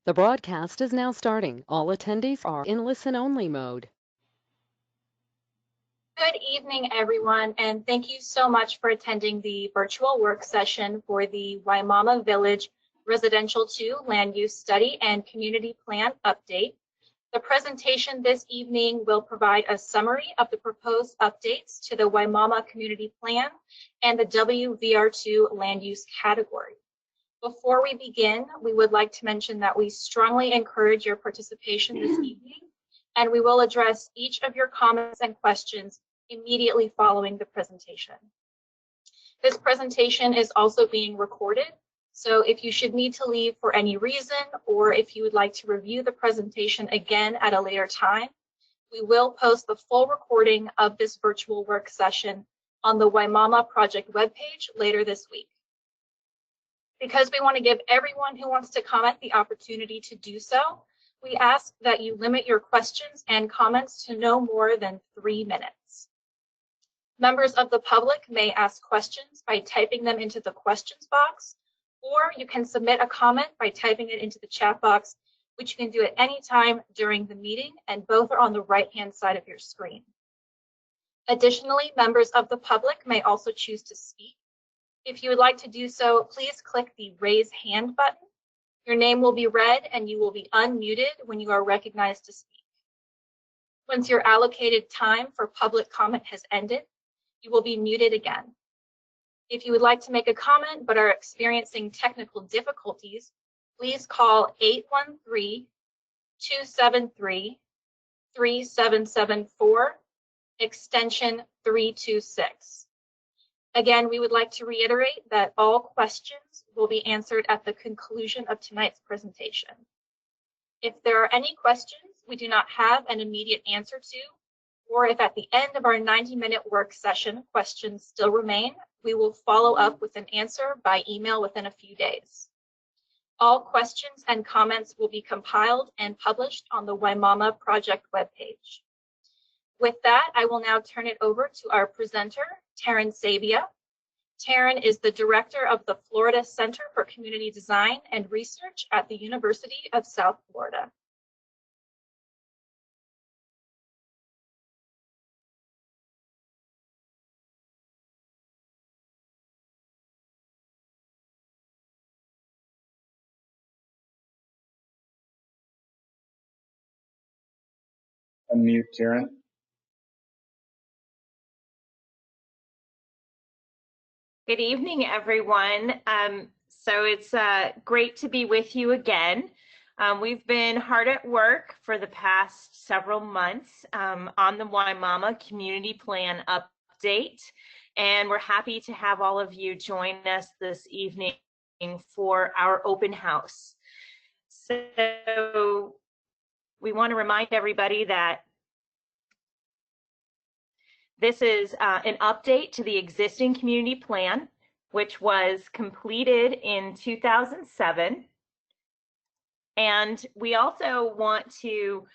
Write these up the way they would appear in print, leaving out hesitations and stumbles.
The broadcast is now starting. All attendees are in listen-only mode. Good evening, everyone, and thank you so much for attending the virtual work session for the Wimauma Village Residential-2 Land Use Study and Community Plan Update. The presentation this evening will provide a summary of the proposed updates to the Wimauma Community Plan and the WVR-2 land use category. Before we begin, we would like to mention that we strongly encourage your participation this evening, and we will address each of your comments and questions immediately following the presentation. This presentation is also being recorded, so if you should need to leave for any reason, or if you would like to review the presentation again at a later time, we will post the full recording of this virtual work session on the Wimauma project webpage later this week. Because we want to give everyone who wants to comment the opportunity to do so, we ask that you limit your questions and comments to no more than 3 minutes. Members of the public may ask questions by typing them into the questions box, or you can submit a comment by typing it into the chat box, which you can do at any time during the meeting, and both are on the right-hand side of your screen. Additionally, members of the public may also choose to speak. If you would like to do so, please click the raise hand button. Your name will be read and you will be unmuted when you are recognized to speak. Once your allocated time for public comment has ended, you will be muted again. If you would like to make a comment but are experiencing technical difficulties, please call 813-273-3774, extension 326. Again, we would like to reiterate that all questions will be answered at the conclusion of tonight's presentation. If there are any questions we do not have an immediate answer to, or if at the end of our 90-minute work session questions still remain, we will follow up with an answer by email within a few days. All questions and comments will be compiled and published on the Wimauma project webpage. With that, I will now turn it over to our presenter, Taryn Sabia. Taryn is the director of the Florida Center for Community Design and Research at the University of South Florida. Unmute, Taryn. Good evening, everyone. So it's great to be with you again. We've been hard at work for the past several months on the Wimauma Community Plan update, and we're happy to have all of you join us this evening for our open house. So we want to remind everybody that this is an update to the existing community plan, which was completed in 2007. And we also want to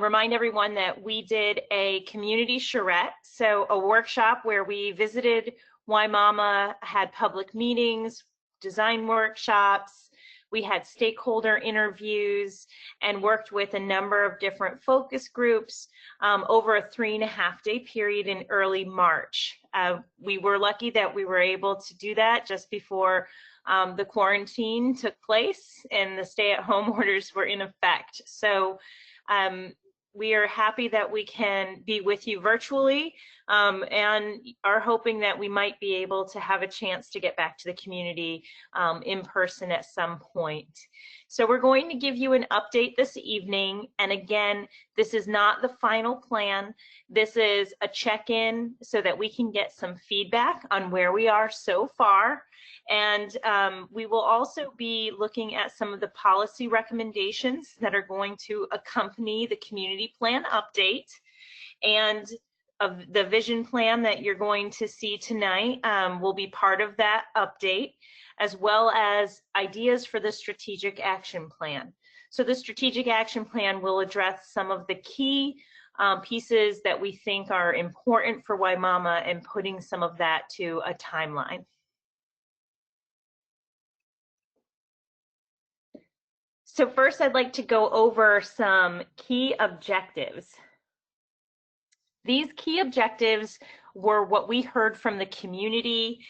remind everyone that we did a community charrette, so a workshop where we visited Wimauma, had public meetings, design workshops, we had stakeholder interviews, and worked with a number of different focus groups over a 3.5-day period in early March. We were lucky that we were able to do that just before the quarantine took place and the stay-at-home orders were in effect. So we are happy that we can be with you virtually and are hoping that we might be able to have a chance to get back to the community in person at some point. So we're going to give you an update this evening. And again, this is not the final plan. This is a check-in so that we can get some feedback on where we are so far. And we will also be looking at some of the policy recommendations that are going to accompany the community plan update. And of the vision plan that you're going to see tonight will be part of that update, as well as ideas for the strategic action plan. So the strategic action plan will address some of the key pieces that we think are important for Wimauma and putting some of that to a timeline. So first, I'd like to go over some key objectives. These key objectives were what we heard from the community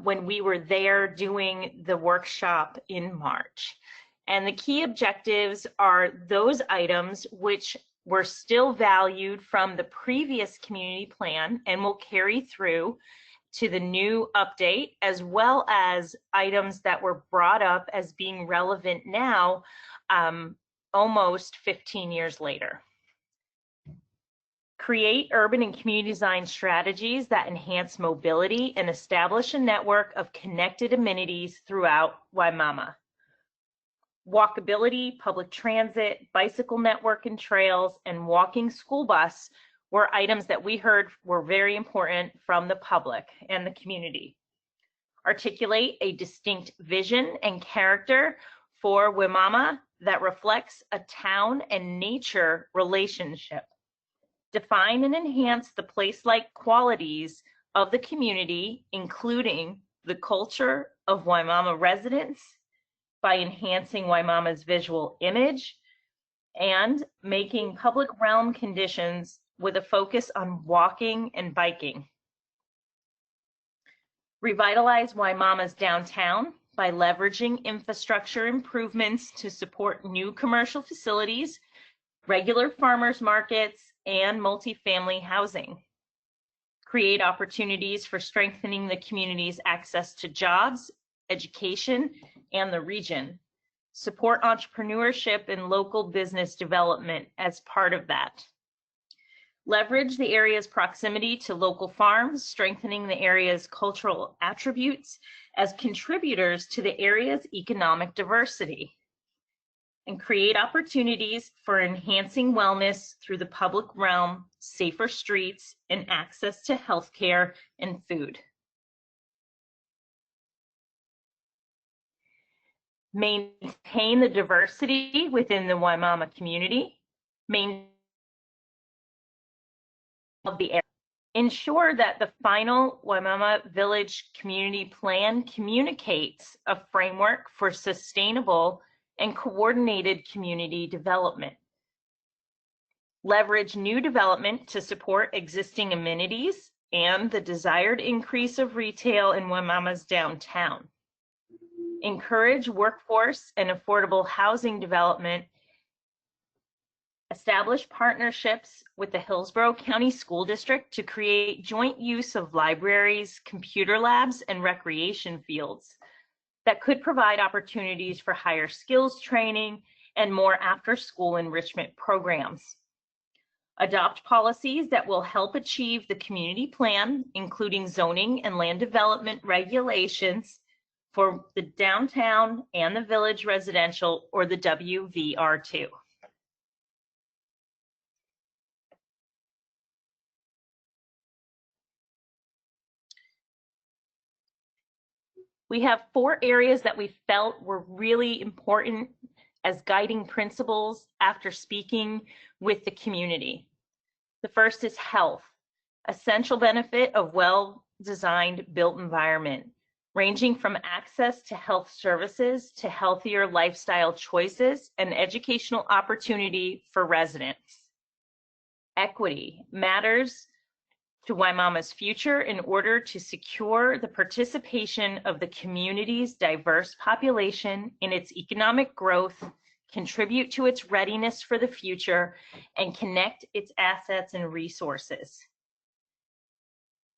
when we were there doing the workshop in March. And the key objectives are those items which were still valued from the previous community plan and will carry through to the new update, as well as items that were brought up as being relevant now, almost 15 years later. Create urban and community design strategies that enhance mobility and establish a network of connected amenities throughout Wimauma. Walkability, public transit, bicycle network and trails, and walking school bus were items that we heard were very important from the public and the community. Articulate a distinct vision and character for Wimauma that reflects a town and nature relationship. Define and enhance the place-like qualities of the community, including the culture of Wimauma residents, by enhancing Wimauma's visual image and making public realm conditions with a focus on walking and biking. Revitalize Wimauma's downtown by leveraging infrastructure improvements to support new commercial facilities, regular farmers markets, and multifamily housing. Create opportunities for strengthening the community's access to jobs, education, and the region. Support entrepreneurship and local business development as part of that. Leverage the area's proximity to local farms, strengthening the area's cultural attributes as contributors to the area's economic diversity. And create opportunities for enhancing wellness through the public realm, safer streets, and access to healthcare and food. Maintain the diversity within the Wimauma community. Of the area. Ensure that the final Wimauma Village Community Plan communicates a framework for sustainable and coordinated community development. Leverage new development to support existing amenities and the desired increase of retail in Wimauma's downtown. Encourage workforce and affordable housing development. Establish partnerships with the Hillsborough County School District to create joint use of libraries, computer labs, and recreation fields that could provide opportunities for higher skills training and more after-school enrichment programs. Adopt policies that will help achieve the community plan, including zoning and land development regulations for the downtown and the village residential, or the WVR-2. We have 4 areas that we felt were really important as guiding principles after speaking with the community. The first is health, essential benefit of well-designed built environment, ranging from access to health services to healthier lifestyle choices and educational opportunity for residents. Equity matters to Wimauma's future in order to secure the participation of the community's diverse population in its economic growth, contribute to its readiness for the future, and connect its assets and resources.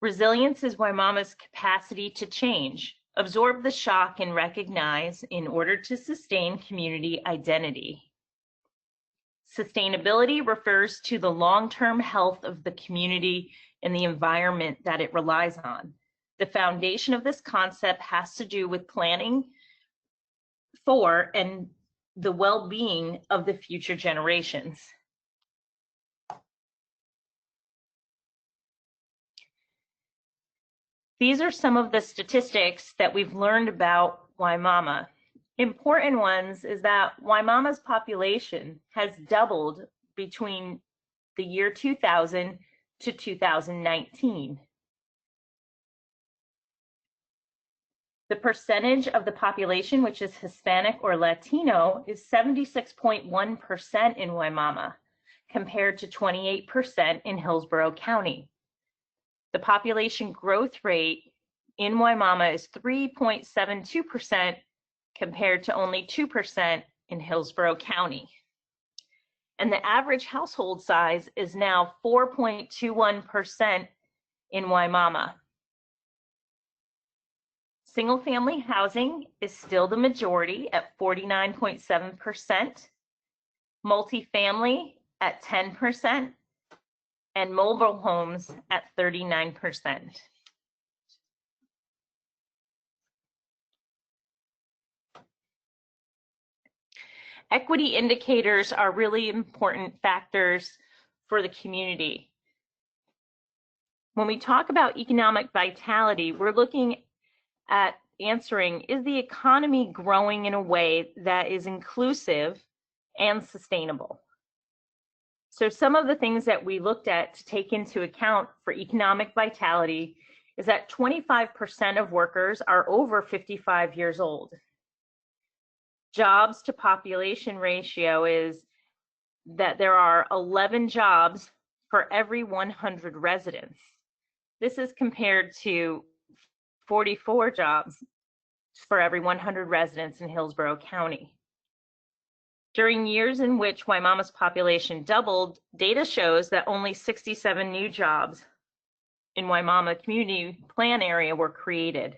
Resilience is Wimauma's capacity to change, absorb the shock, and recognize in order to sustain community identity. Sustainability refers to the long-term health of the community and the environment that it relies on. The foundation of this concept has to do with planning for and the well-being of the future generations. These are some of the statistics that we've learned about Wimauma. Important ones is that Wimauma's population has doubled between the year 2000 to 2019. The percentage of the population, which is Hispanic or Latino, is 76.1% in Wimauma, compared to 28% in Hillsborough County. The population growth rate in Wimauma is 3.72% compared to only 2% in Hillsborough County. And the average household size is now 4.21% in Wimauma. Single-family housing is still the majority at 49.7%, multifamily at 10%, and mobile homes at 39%. Equity indicators are really important factors for the community. When we talk about economic vitality, we're looking at answering, is the economy growing in a way that is inclusive and sustainable? So some of the things that we looked at to take into account for economic vitality is that 25% of workers are over 55 years old. Jobs to population ratio is that there are 11 jobs for every 100 residents. This is compared to 44 jobs for every 100 residents in Hillsborough County. During years in which Wimauma's population doubled, data shows that only 67 new jobs in Wimauma community plan area were created.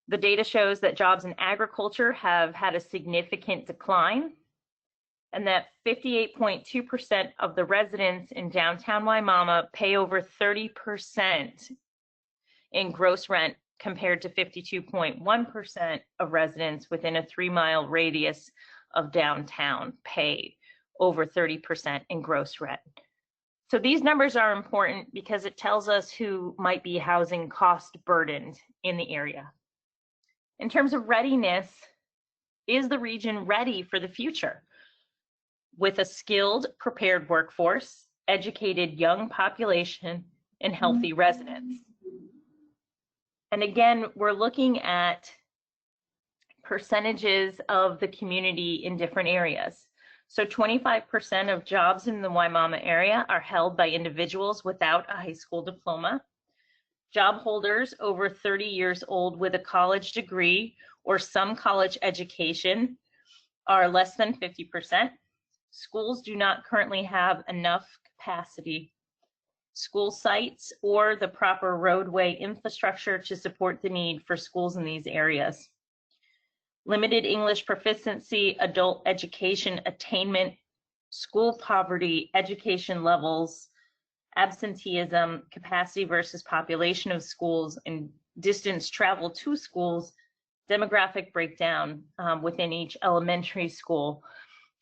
The data shows that jobs in agriculture have had a significant decline, and that 58.2% of the residents in downtown Wimauma pay over 30% in gross rent, compared to 52.1% of residents within a 3-mile radius of downtown pay over 30% in gross rent. So these numbers are important because it tells us who might be housing cost burdened in the area. In terms of readiness, is the region ready for the future? With a skilled, prepared workforce, educated young population, and healthy residents. And again, we're looking at percentages of the community in different areas. So 25% of jobs in the Wimauma area are held by individuals without a high school diploma. Job holders over 30 years old with a college degree or some college education are less than 50%. Schools do not currently have enough capacity, school sites, or the proper roadway infrastructure to support the need for schools in these areas. Limited English proficiency, adult education attainment, school poverty, education levels, absenteeism, capacity versus population of schools, and distance travel to schools, demographic breakdown within each elementary school.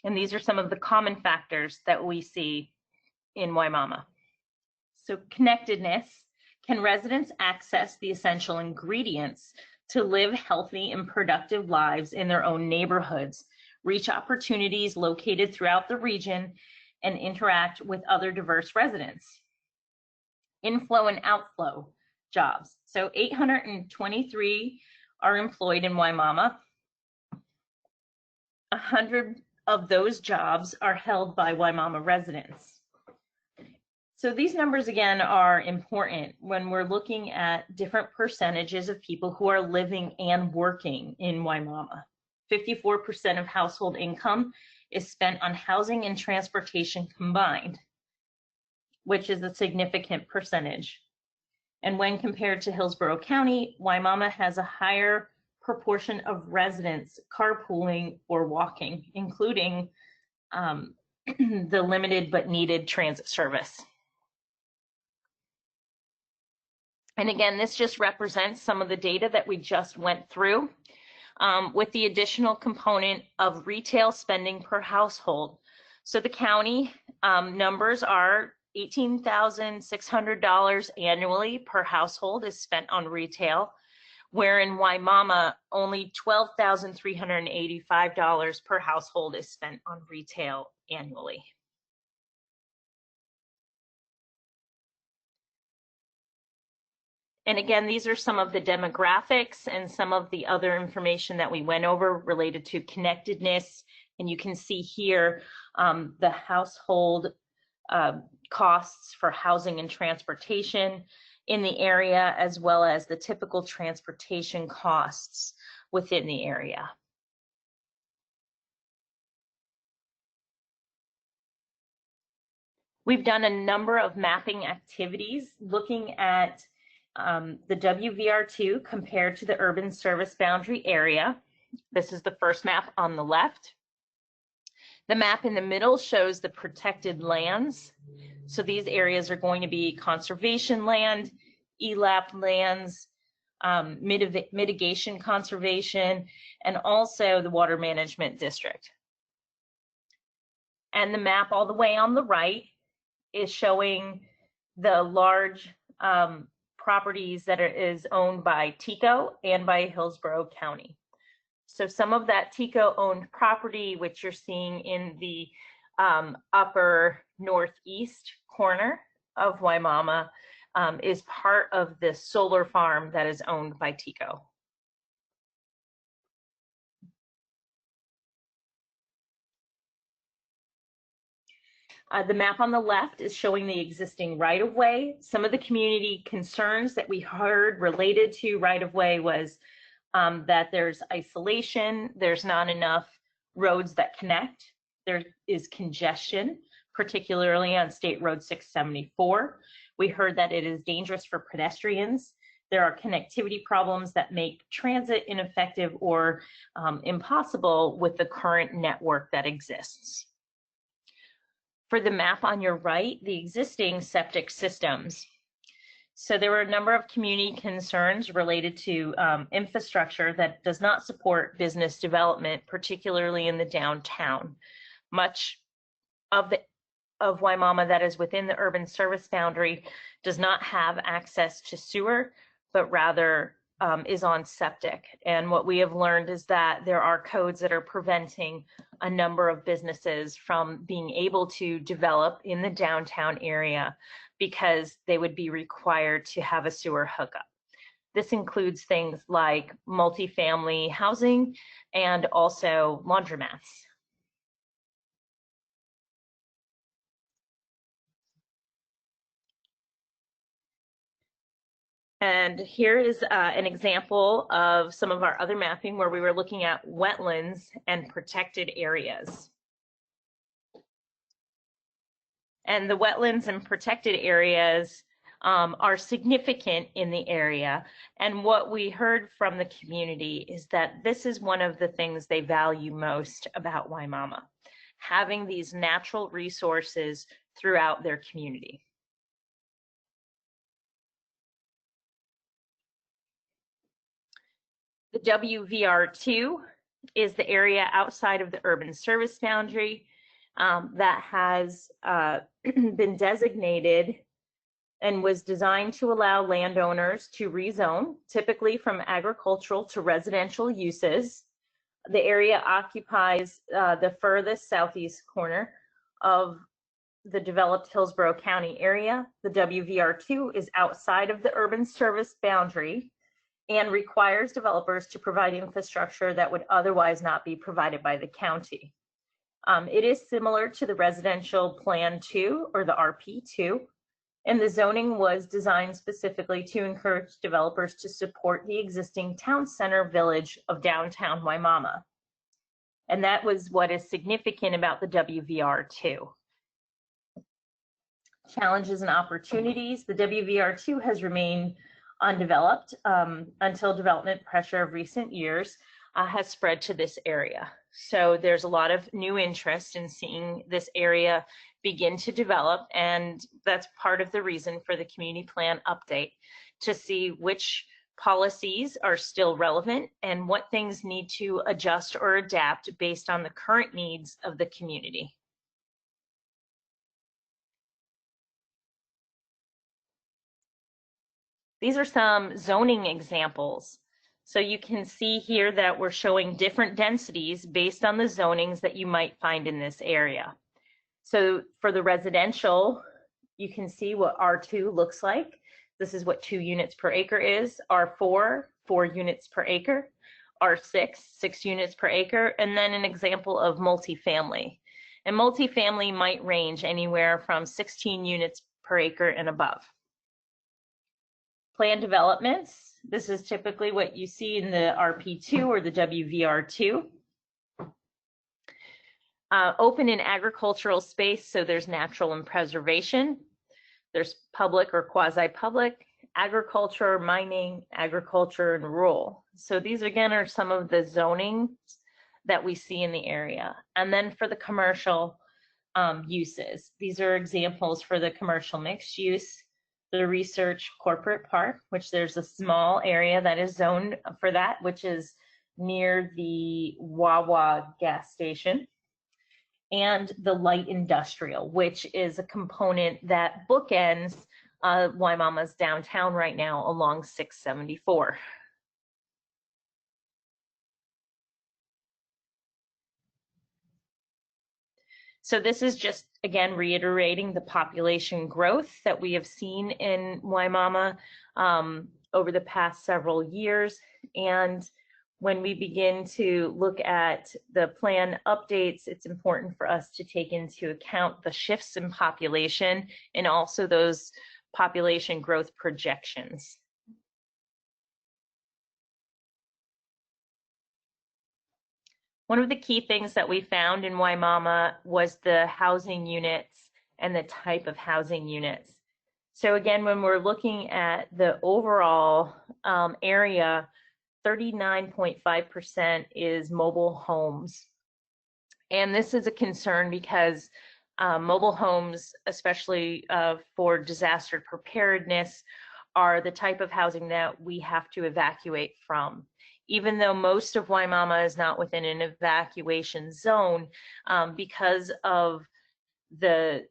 And these are some of the common factors that we see in Wimauma. So connectedness, can residents access the essential ingredients to live healthy and productive lives in their own neighborhoods, reach opportunities located throughout the region, and interact with other diverse residents? Inflow and outflow jobs. So 823 are employed in Wimauma. 100 of those jobs are held by Wimauma residents. So these numbers again are important when we're looking at different percentages of people who are living and working in Wimauma. 54% of household income is spent on housing and transportation combined, which is a significant percentage. And when compared to Hillsborough County, Wimauma has a higher proportion of residents carpooling or walking, including the limited but needed transit service. And again, this just represents some of the data that we just went through, with the additional component of retail spending per household. So the county numbers are $18,600 annually per household is spent on retail, where in Wimauma, only $12,385 per household is spent on retail annually. And again, these are some of the demographics and some of the other information that we went over related to connectedness. And you can see here the household costs for housing and transportation in the area, as well as the typical transportation costs within the area. We've done a number of mapping activities looking at the WVR-2 compared to the urban service boundary area. This is the first map on the left. The map in the middle shows the protected lands. So these areas are going to be conservation land, ELAP lands, mitigation conservation, and also the water management district. And the map all the way on the right is showing the large properties that is owned by TECO and by Hillsborough County. So some of that TECO-owned property, which you're seeing in the upper northeast corner of Wimauma, is part of the solar farm that is owned by TECO. The map on the left is showing the existing right-of-way. Some of the community concerns that we heard related to right-of-way was that there's isolation, there's not enough roads that connect, there is congestion, particularly on State Road 674. We heard that it is dangerous for pedestrians. There are connectivity problems that make transit ineffective or impossible with the current network that exists. For the map on your right, the existing septic systems. So there were a number of community concerns related to infrastructure that does not support business development, particularly in the downtown. Much of Wimauma that is within the urban service boundary does not have access to sewer, but rather is on septic. And what we have learned is that there are codes that are preventing a number of businesses from being able to develop in the downtown area because they would be required to have a sewer hookup. This includes things like multifamily housing and also laundromats. And here is an example of some of our other mapping where we were looking at wetlands and protected areas. And the wetlands and protected areas are significant in the area. And what we heard from the community is that this is one of the things they value most about Wimauma, having these natural resources throughout their community. The WVR-2 is the area outside of the urban service boundary that has been designated and was designed to allow landowners to rezone, typically from agricultural to residential uses. The area occupies the furthest southeast corner of the developed Hillsborough County area. The WVR-2 is outside of the urban service boundary and requires developers to provide infrastructure that would otherwise not be provided by the county. It is similar to the Residential Plan 2 or the RP2, and the zoning was designed specifically to encourage developers to support the existing town center village of downtown Wimauma. And that was what is significant about the WVR2. Challenges and opportunities. The WVR2 has remained undeveloped until development pressure of recent years has spread to this area. So there's a lot of new interest in seeing this area begin to develop, and that's part of the reason for the community plan update, to see which policies are still relevant and what things need to adjust or adapt based on the current needs of the community. These are some zoning examples. So you can see here that we're showing different densities based on the zonings that you might find in this area. So for the residential, you can see what R2 looks like. This is what 2 units per acre is. R4, 4 units per acre. R6, 6 units per acre. And then an example of multifamily. And multifamily might range anywhere from 16 units per acre and above. Planned developments. This is typically what you see in the RP2 or the WVR-2. Open and agricultural space, so there's natural and preservation. There's public or quasi-public, agriculture, mining, agriculture, and rural. So these again are some of the zoning that we see in the area. And then for the commercial uses, these are examples for the commercial mixed use, the Research Corporate Park, which there's a small area that is zoned for that, which is near the Wawa gas station. And the light industrial, which is a component that bookends Wimaumau's downtown right now along 674. So this is just, again, reiterating the population growth that we have seen in Wimauma over the past several years. And when we begin to look at the plan updates, it's important for us to take into account the shifts in population and also those population growth projections. One of the key things that we found in Wimauma was the housing units and the type of housing units. So again, when we're looking at the overall area, 39.5% is mobile homes. And this is a concern because mobile homes, especially for disaster preparedness, are the type of housing that we have to evacuate from. Even though most of Wimauma is not within an evacuation zone, because of the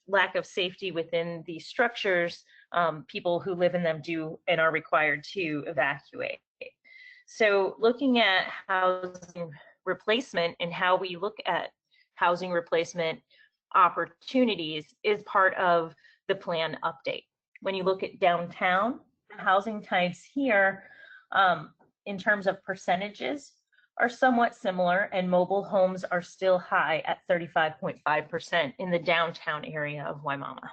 lack of safety within these structures, people who live in them do and are required to evacuate. So looking at housing replacement and how we look at housing replacement opportunities is part of the plan update. When you look at downtown, housing types here, in terms of percentages, are somewhat similar, and mobile homes are still high at 35.5% in the downtown area of Wimauma.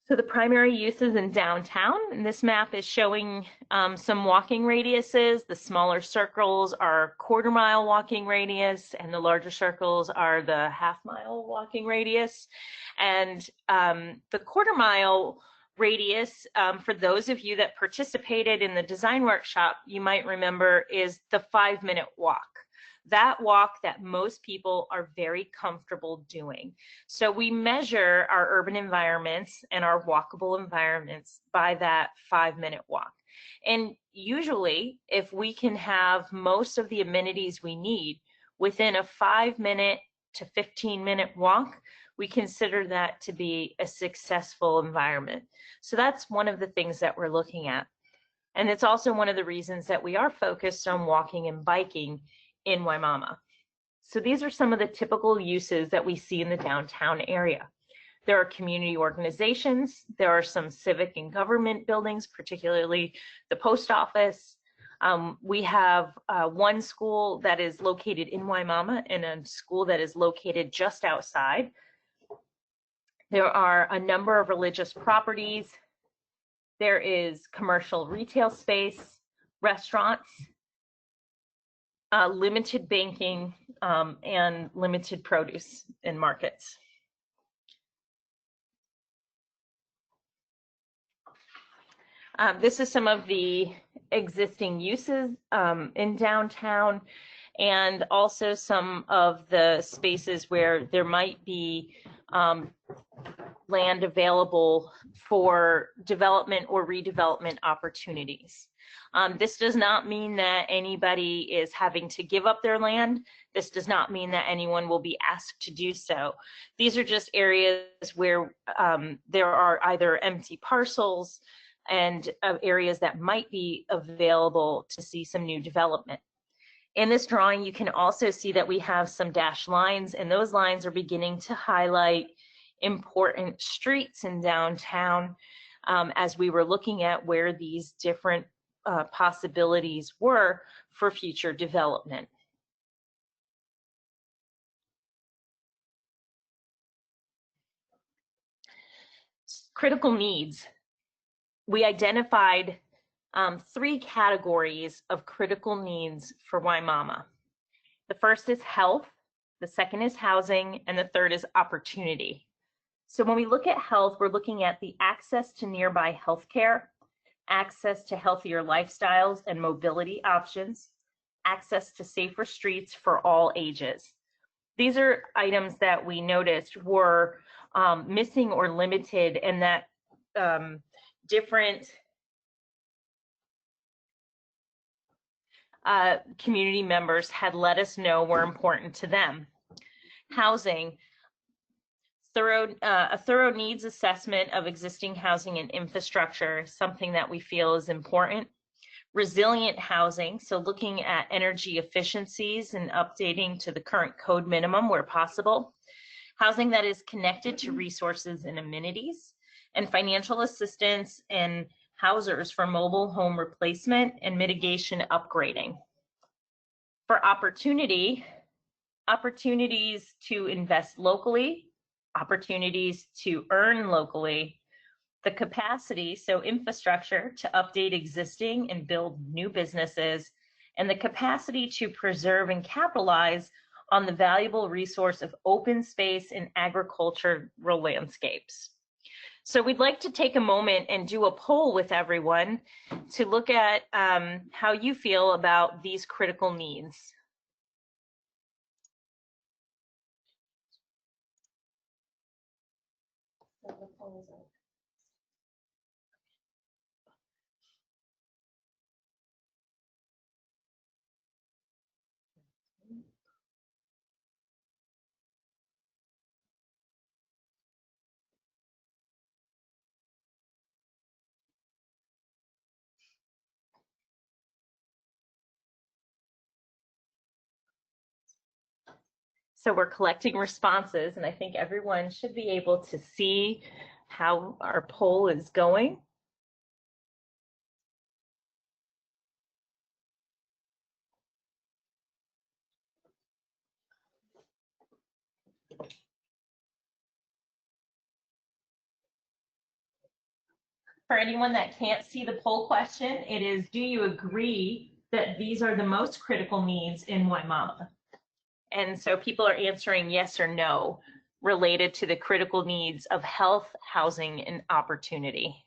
So the primary uses in downtown, and this map is showing some walking radiuses. The smaller circles are quarter-mile walking radius, and the larger circles are the half-mile walking radius. And the quarter-mile radius, for those of you that participated in the design workshop, you might remember is the 5-minute walk. That walk that most people are very comfortable doing. So we measure our urban environments and our walkable environments by that 5-minute walk. And usually, if we can have most of the amenities we need within a 5-minute to 15-minute walk, we consider that to be a successful environment. So that's one of the things that we're looking at. And it's also one of the reasons that we are focused on walking and biking in Wimauma. So these are some of the typical uses that we see in the downtown area. There are community organizations, there are some civic and government buildings, particularly the post office. We have one school that is located in Wimauma and a school that is located just outside. There are a number of religious properties. There is commercial retail space, restaurants, limited banking, and limited produce in markets. This is some of the existing uses in downtown, and also some of the spaces where there might be land available for development or redevelopment opportunities. This does not mean that anybody is having to give up their land. This does not mean that anyone will be asked to do so. These are just areas where there are either empty parcels and areas that might be available to see some new development. In this drawing, you can also see that we have some dashed lines, and those lines are beginning to highlight important streets in downtown as we were looking at where these different possibilities were for future development. Critical needs. We identified 3 categories of critical needs for Wimauma. The first is health, the second is housing, and the third is opportunity. So when we look at health, we're looking at the access to nearby healthcare, access to healthier lifestyles and mobility options, access to safer streets for all ages. These are items that we noticed were missing or limited, and that different community members had let us know were important to them. Housing. A thorough needs assessment of existing housing and infrastructure is something that we feel is important. Resilient housing, so looking at energy efficiencies and updating to the current code minimum where possible. Housing that is connected to resources and amenities, and financial assistance and housers for mobile home replacement and mitigation upgrading. For opportunities to invest locally, opportunities to earn locally, the capacity, so infrastructure to update existing and build new businesses, and the capacity to preserve and capitalize on the valuable resource of open space and agricultural landscapes. So we'd like to take a moment and do a poll with everyone to look at how you feel about these critical needs. So we're collecting responses, and I think everyone should be able to see how our poll is going. For anyone that can't see the poll question, it is, do you agree that these are the most critical needs in Wimauma? And so people are answering yes or no related to the critical needs of health, housing, and opportunity.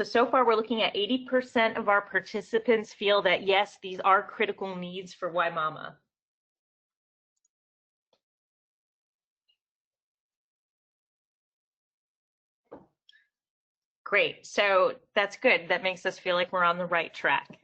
So far we're looking at 80% of our participants feel that yes, these are critical needs for Wimauma. Great, so that's good. That makes us feel like we're on the right track.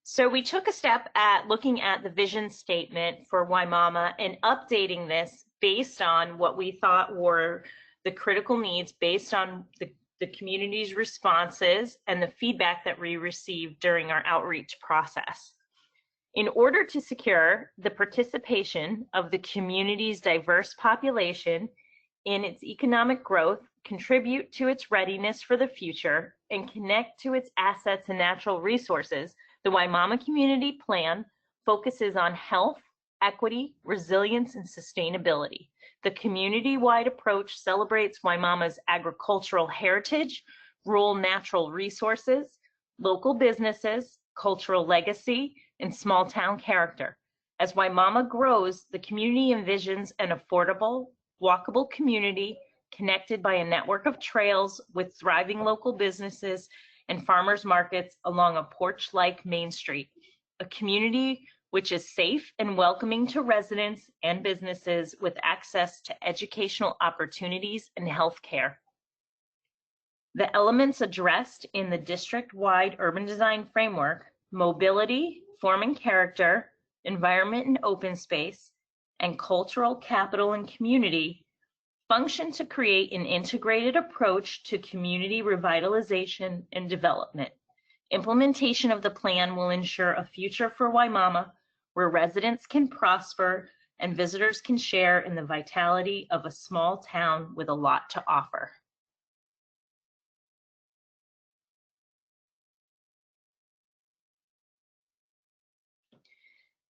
So we took a step at looking at the vision statement for Wimauma and updating this based on what we thought were the critical needs based on the community's responses and the feedback that we received during our outreach process. In order to secure the participation of the community's diverse population in its economic growth, contribute to its readiness for the future, and connect to its assets and natural resources, the Wimauma Community Plan focuses on health, equity, resilience, and sustainability. The community-wide approach celebrates Wimauma's agricultural heritage, rural natural resources, local businesses, cultural legacy, and small town character. As Wimauma grows, the community envisions an affordable, walkable community connected by a network of trails with thriving local businesses and farmers markets along a porch-like Main Street, a community which is safe and welcoming to residents and businesses with access to educational opportunities and health care. The elements addressed in the district-wide urban design framework, mobility, form and character, environment and open space, and cultural capital and community, function to create an integrated approach to community revitalization and development. Implementation of the plan will ensure a future for Wimauma where residents can prosper and visitors can share in the vitality of a small town with a lot to offer.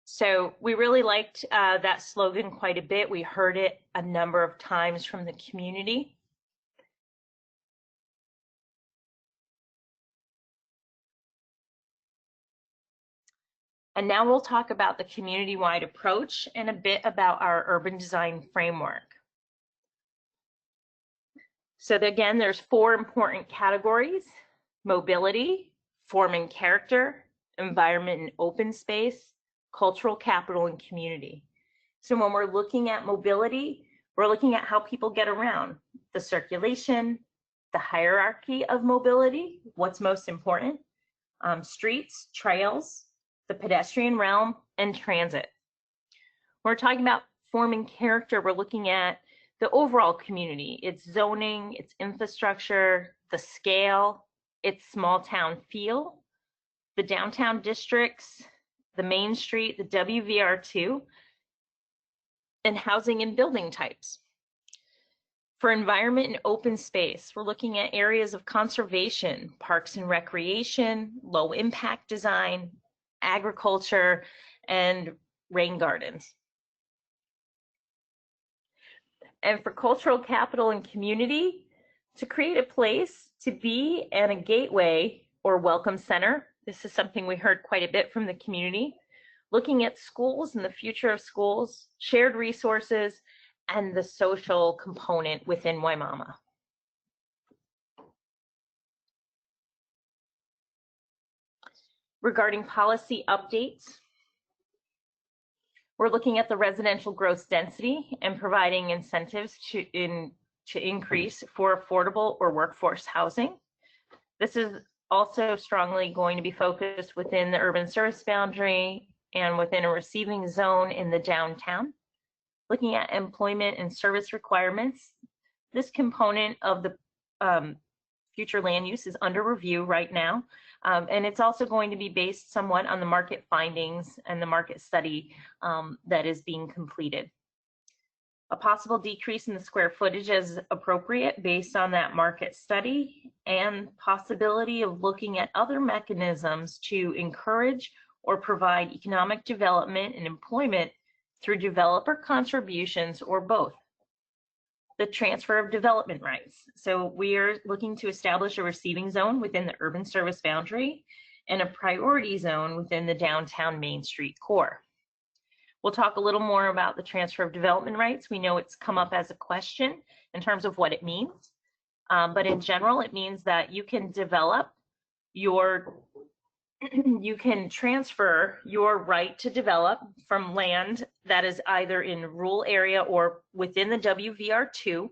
So we really liked that slogan quite a bit. We heard it a number of times from the community. And now we'll talk about the community-wide approach and a bit about our urban design framework. So again, there's 4 important categories: mobility, form and character, environment and open space, cultural capital, and community. So when we're looking at mobility, we're looking at how people get around, the circulation, the hierarchy of mobility, what's most important, streets, trails, the pedestrian realm, and transit. When we're talking about form and character, we're looking at the overall community, its zoning, its infrastructure, the scale, its small town feel, the downtown districts, the Main Street, the WVR-2, and housing and building types. For environment and open space, we're looking at areas of conservation, parks and recreation, low impact design, agriculture, and rain gardens. And for cultural capital and community, to create a place to be and a gateway or welcome center. This is something we heard quite a bit from the community. Looking at schools and the future of schools, shared resources, and the social component within Wimauma. Regarding policy updates, we're looking at the residential gross density and providing incentives to increase for affordable or workforce housing. This is also strongly going to be focused within the urban service boundary and within a receiving zone in the downtown. Looking at employment and service requirements, this component of the future land use is under review right now. And it's also going to be based somewhat on the market findings and the market study that is being completed. A possible decrease in the square footage as appropriate based on that market study, and possibility of looking at other mechanisms to encourage or provide economic development and employment through developer contributions or both. The transfer of development rights. So we are looking to establish a receiving zone within the urban service boundary and a priority zone within the downtown Main Street core. We'll talk a little more about the transfer of development rights. We know it's come up as a question in terms of what it means. But in general, it means that you can develop you can transfer your right to develop from land that is either in rural area or within the WVR-2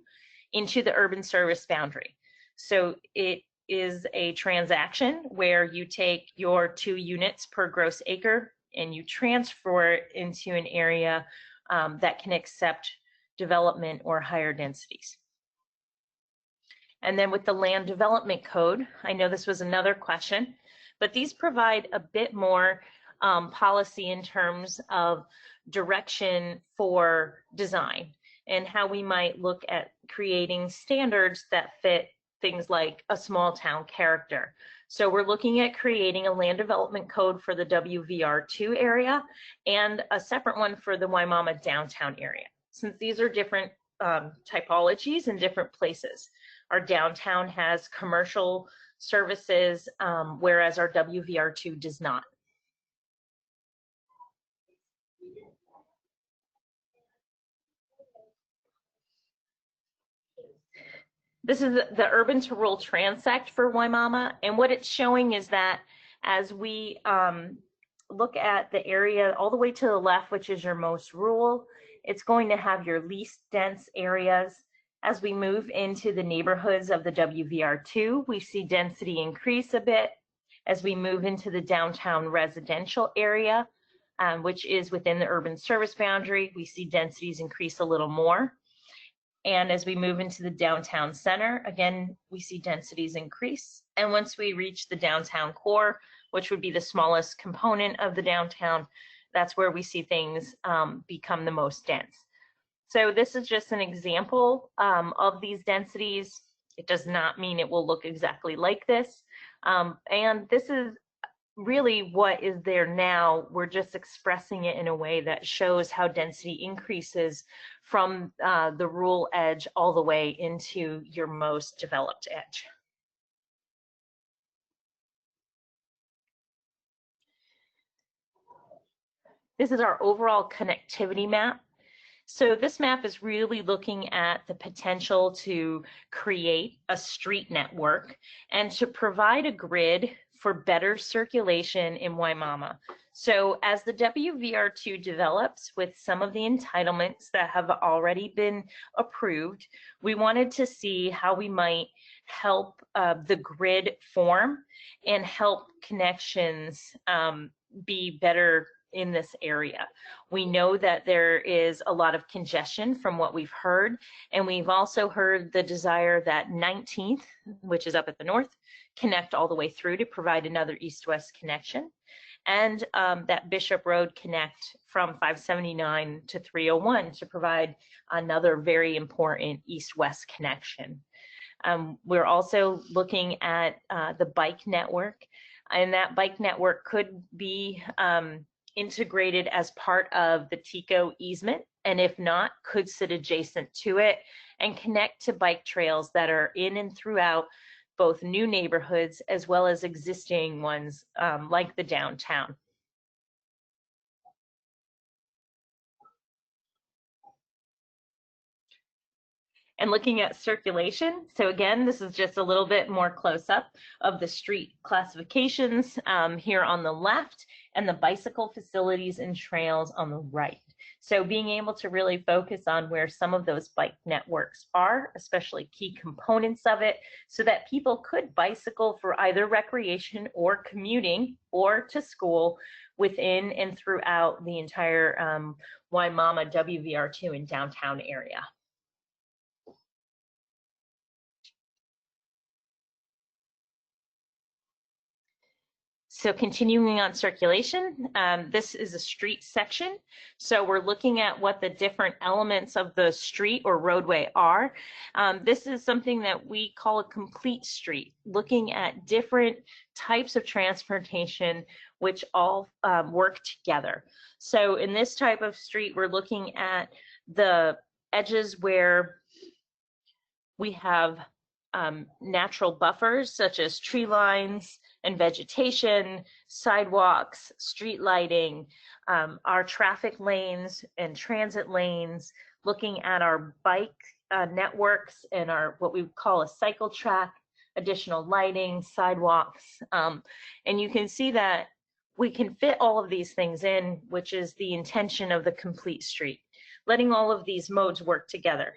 into the urban service boundary. So it is a transaction where you take your 2 units per gross acre and you transfer it into an area that can accept development or higher densities. And then with the land development code, I know this was another question, but these provide a bit more policy in terms of direction for design and how we might look at creating standards that fit things like a small town character. So we're looking at creating a land development code for the WVR-2 area and a separate one for the Wimauma downtown area, since these are different typologies in different places. Our downtown has commercial services, whereas our WVR-2 does not. This is the urban to rural transect for Wimauma, and what it's showing is that as we look at the area all the way to the left, which is your most rural. It's going to have your least dense areas. As we move into the neighborhoods of the WVR-2, we see density increase a bit. As we move into the downtown residential area, which is within the urban service boundary, we see densities increase a little more. And as we move into the downtown center, again, we see densities increase. And once we reach the downtown core, which would be the smallest component of the downtown, that's where we see things become the most dense. So this is just an example of these densities. It does not mean it will look exactly like this. And this is really what is there now. We're just expressing it in a way that shows how density increases from the rural edge all the way into your most developed edge. This is our overall connectivity map. So this map is really looking at the potential to create a street network and to provide a grid for better circulation in Wimauma. So as the WVR-2 develops with some of the entitlements that have already been approved, we wanted to see how we might help the grid form and help connections be better in this area. We know that there is a lot of congestion from what we've heard, and we've also heard the desire that 19th, which is up at the north, connect all the way through to provide another east-west connection, and that Bishop Road connect from 579 to 301 to provide another very important east-west connection. We're also looking at the bike network, and that bike network could be integrated as part of the TICO easement, and if not, could sit adjacent to it and connect to bike trails that are in and throughout both new neighborhoods as well as existing ones like the downtown. And looking at circulation, so again, this is just a little bit more close up of the street classifications here on the left and the bicycle facilities and trails on the right. So being able to really focus on where some of those bike networks are, especially key components of it, so that people could bicycle for either recreation or commuting or to school within and throughout the entire Wimauma WVR-2 and downtown area. So continuing on circulation, this is a street section. So we're looking at what the different elements of the street or roadway are. This is something that we call a complete street, looking at different types of transportation which all work together. So in this type of street, we're looking at the edges where we have natural buffers such as tree lines and vegetation, sidewalks, street lighting, our traffic lanes and transit lanes, looking at our bike networks and our what we call a cycle track, additional lighting, sidewalks. And you can see that we can fit all of these things in, which is the intention of the complete street, letting all of these modes work together.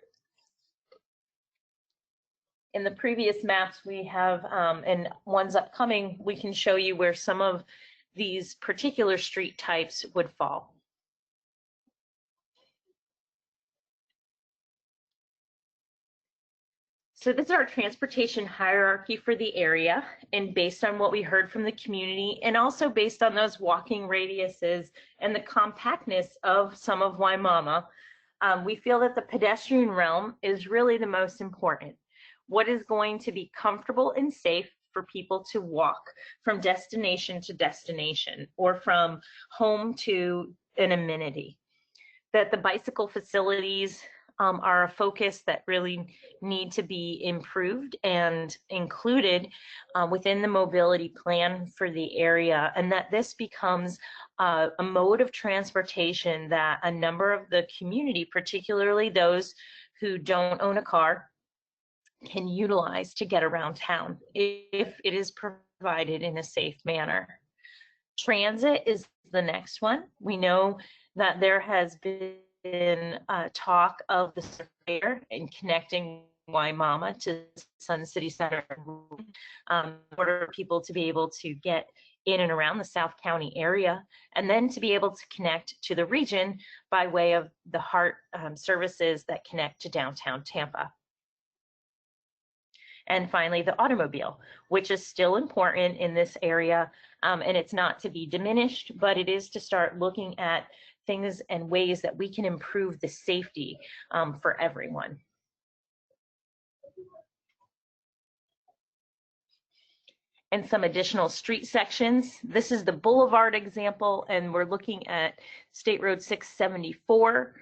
In the previous maps we have, and ones upcoming, we can show you where some of these particular street types would fall. So this is our transportation hierarchy for the area, and based on what we heard from the community, and also based on those walking radiuses and the compactness of some of Wimauma, we feel that the pedestrian realm is really the most important. What is going to be comfortable and safe for people to walk from destination to destination or from home to an amenity. That the bicycle facilities are a focus that really need to be improved and included within the mobility plan for the area, and that this becomes a mode of transportation that a number of the community, particularly those who don't own a car, can utilize to get around town if it is provided in a safe manner. Transit is the next one. We know that there has been talk of the surveyor and connecting Wimauma to Sun City Center in order for people to be able to get in and around the South County area, and then to be able to connect to the region by way of the HART services that connect to downtown Tampa. And finally, the automobile, which is still important in this area, and it's not to be diminished, but it is to start looking at things and ways that we can improve the safety for everyone. And some additional street sections. This is the Boulevard example, and we're looking at State Road 674.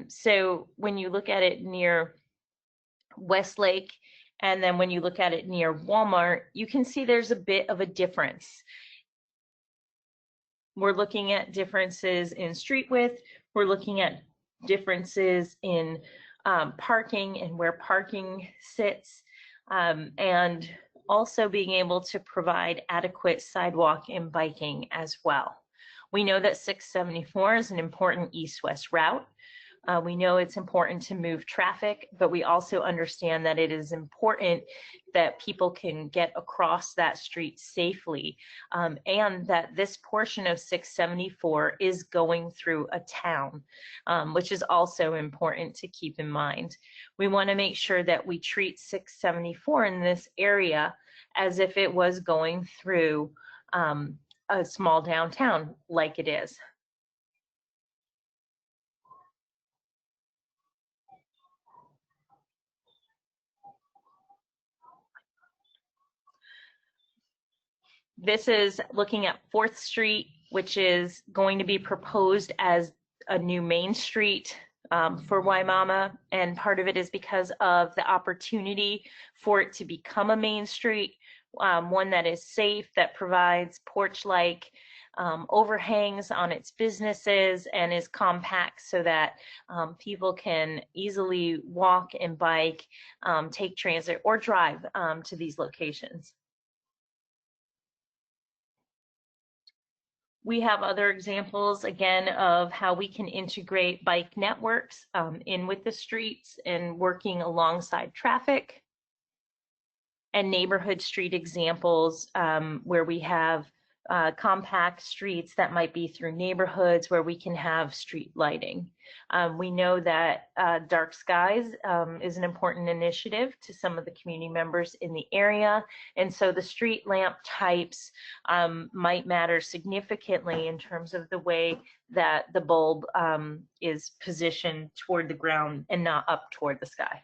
So when you look at it near Westlake, and then when you look at it near Walmart, you can see there's a bit of a difference. We're looking at differences in street width. We're looking at differences in parking and where parking sits, and also being able to provide adequate sidewalk and biking as well. We know that 674 is an important east-west route. We know it's important to move traffic, but we also understand that it is important that people can get across that street safely, and that this portion of 674 is going through a town, which is also important to keep in mind. We want to make sure that we treat 674 in this area as if it was going through a small downtown like it is. This is looking at 4th Street, which is going to be proposed as a new main street for Wimauma, and part of it is because of the opportunity for it to become a main street, one that is safe, that provides porch-like overhangs on its businesses, and is compact so that people can easily walk and bike, take transit, or drive to these locations. We have other examples, again, of how we can integrate bike networks in with the streets and working alongside traffic. And neighborhood street examples where we have compact streets that might be through neighborhoods where we can have street lighting. We know that dark skies is an important initiative to some of the community members in the area, and so the street lamp types might matter significantly in terms of the way that the bulb is positioned toward the ground and not up toward the sky.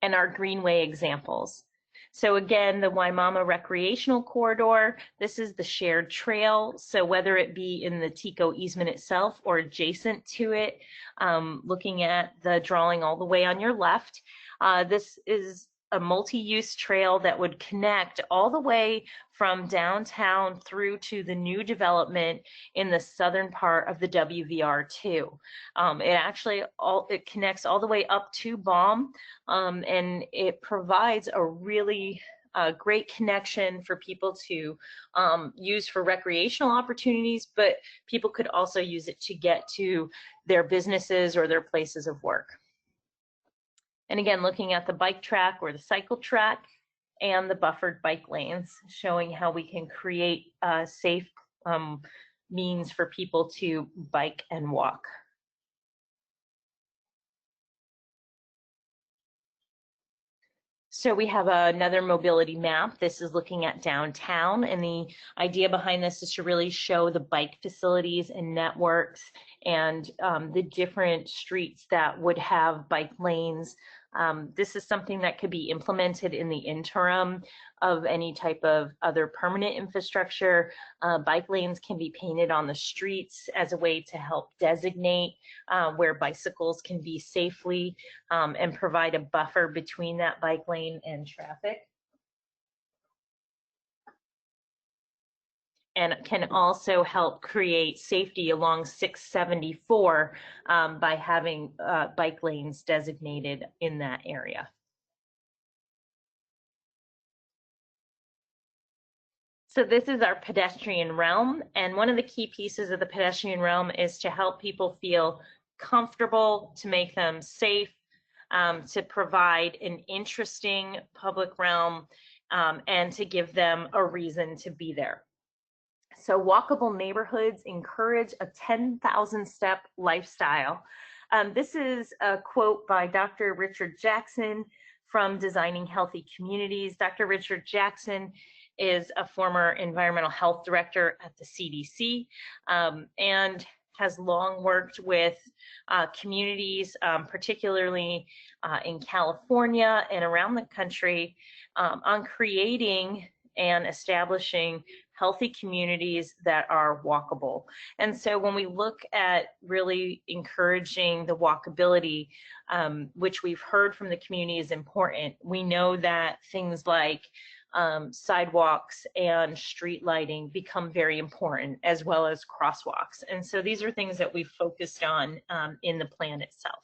And our greenway examples. So again, the Wimauma recreational corridor, this is the shared trail. So whether it be in the TICO easement itself or adjacent to it, looking at the drawing all the way on your left, this is a multi-use trail that would connect all the way from downtown through to the new development in the southern part of the WVR-2. It connects all the way up to Baum, and it provides a really great connection for people to use for recreational opportunities, but people could also use it to get to their businesses or their places of work. And again, looking at the bike track or the cycle track and the buffered bike lanes, showing how we can create safe means for people to bike and walk. So we have another mobility map. This is looking at downtown, and the idea behind this is to really show the bike facilities and networks and the different streets that would have bike lanes. This is something that could be implemented in the interim of any type of other permanent infrastructure. Bike lanes can be painted on the streets as a way to help designate where bicycles can be safely and provide a buffer between that bike lane and traffic. And can also help create safety along 674 by having bike lanes designated in that area. So this is our pedestrian realm, and one of the key pieces of the pedestrian realm is to help people feel comfortable, to make them safe, to provide an interesting public realm, and to give them a reason to be there. So walkable neighborhoods encourage a 10,000 step lifestyle. This is a quote by Dr. Richard Jackson from Designing Healthy Communities. Dr. Richard Jackson is a former environmental health director at the CDC, and has long worked with communities, particularly in California and around the country, on creating and establishing healthy communities that are walkable. And so when we look at really encouraging the walkability, which we've heard from the community is important, we know that things like sidewalks and street lighting become very important, as well as crosswalks. And so these are things that we've focused on in the plan itself.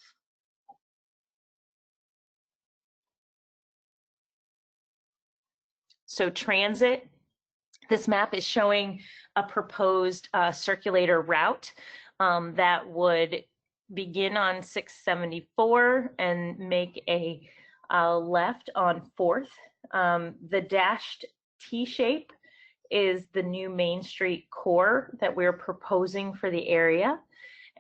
So transit, this map is showing a proposed circulator route that would begin on 674 and make a left on 4th. The dashed T shape is the new Main Street core that we're proposing for the area.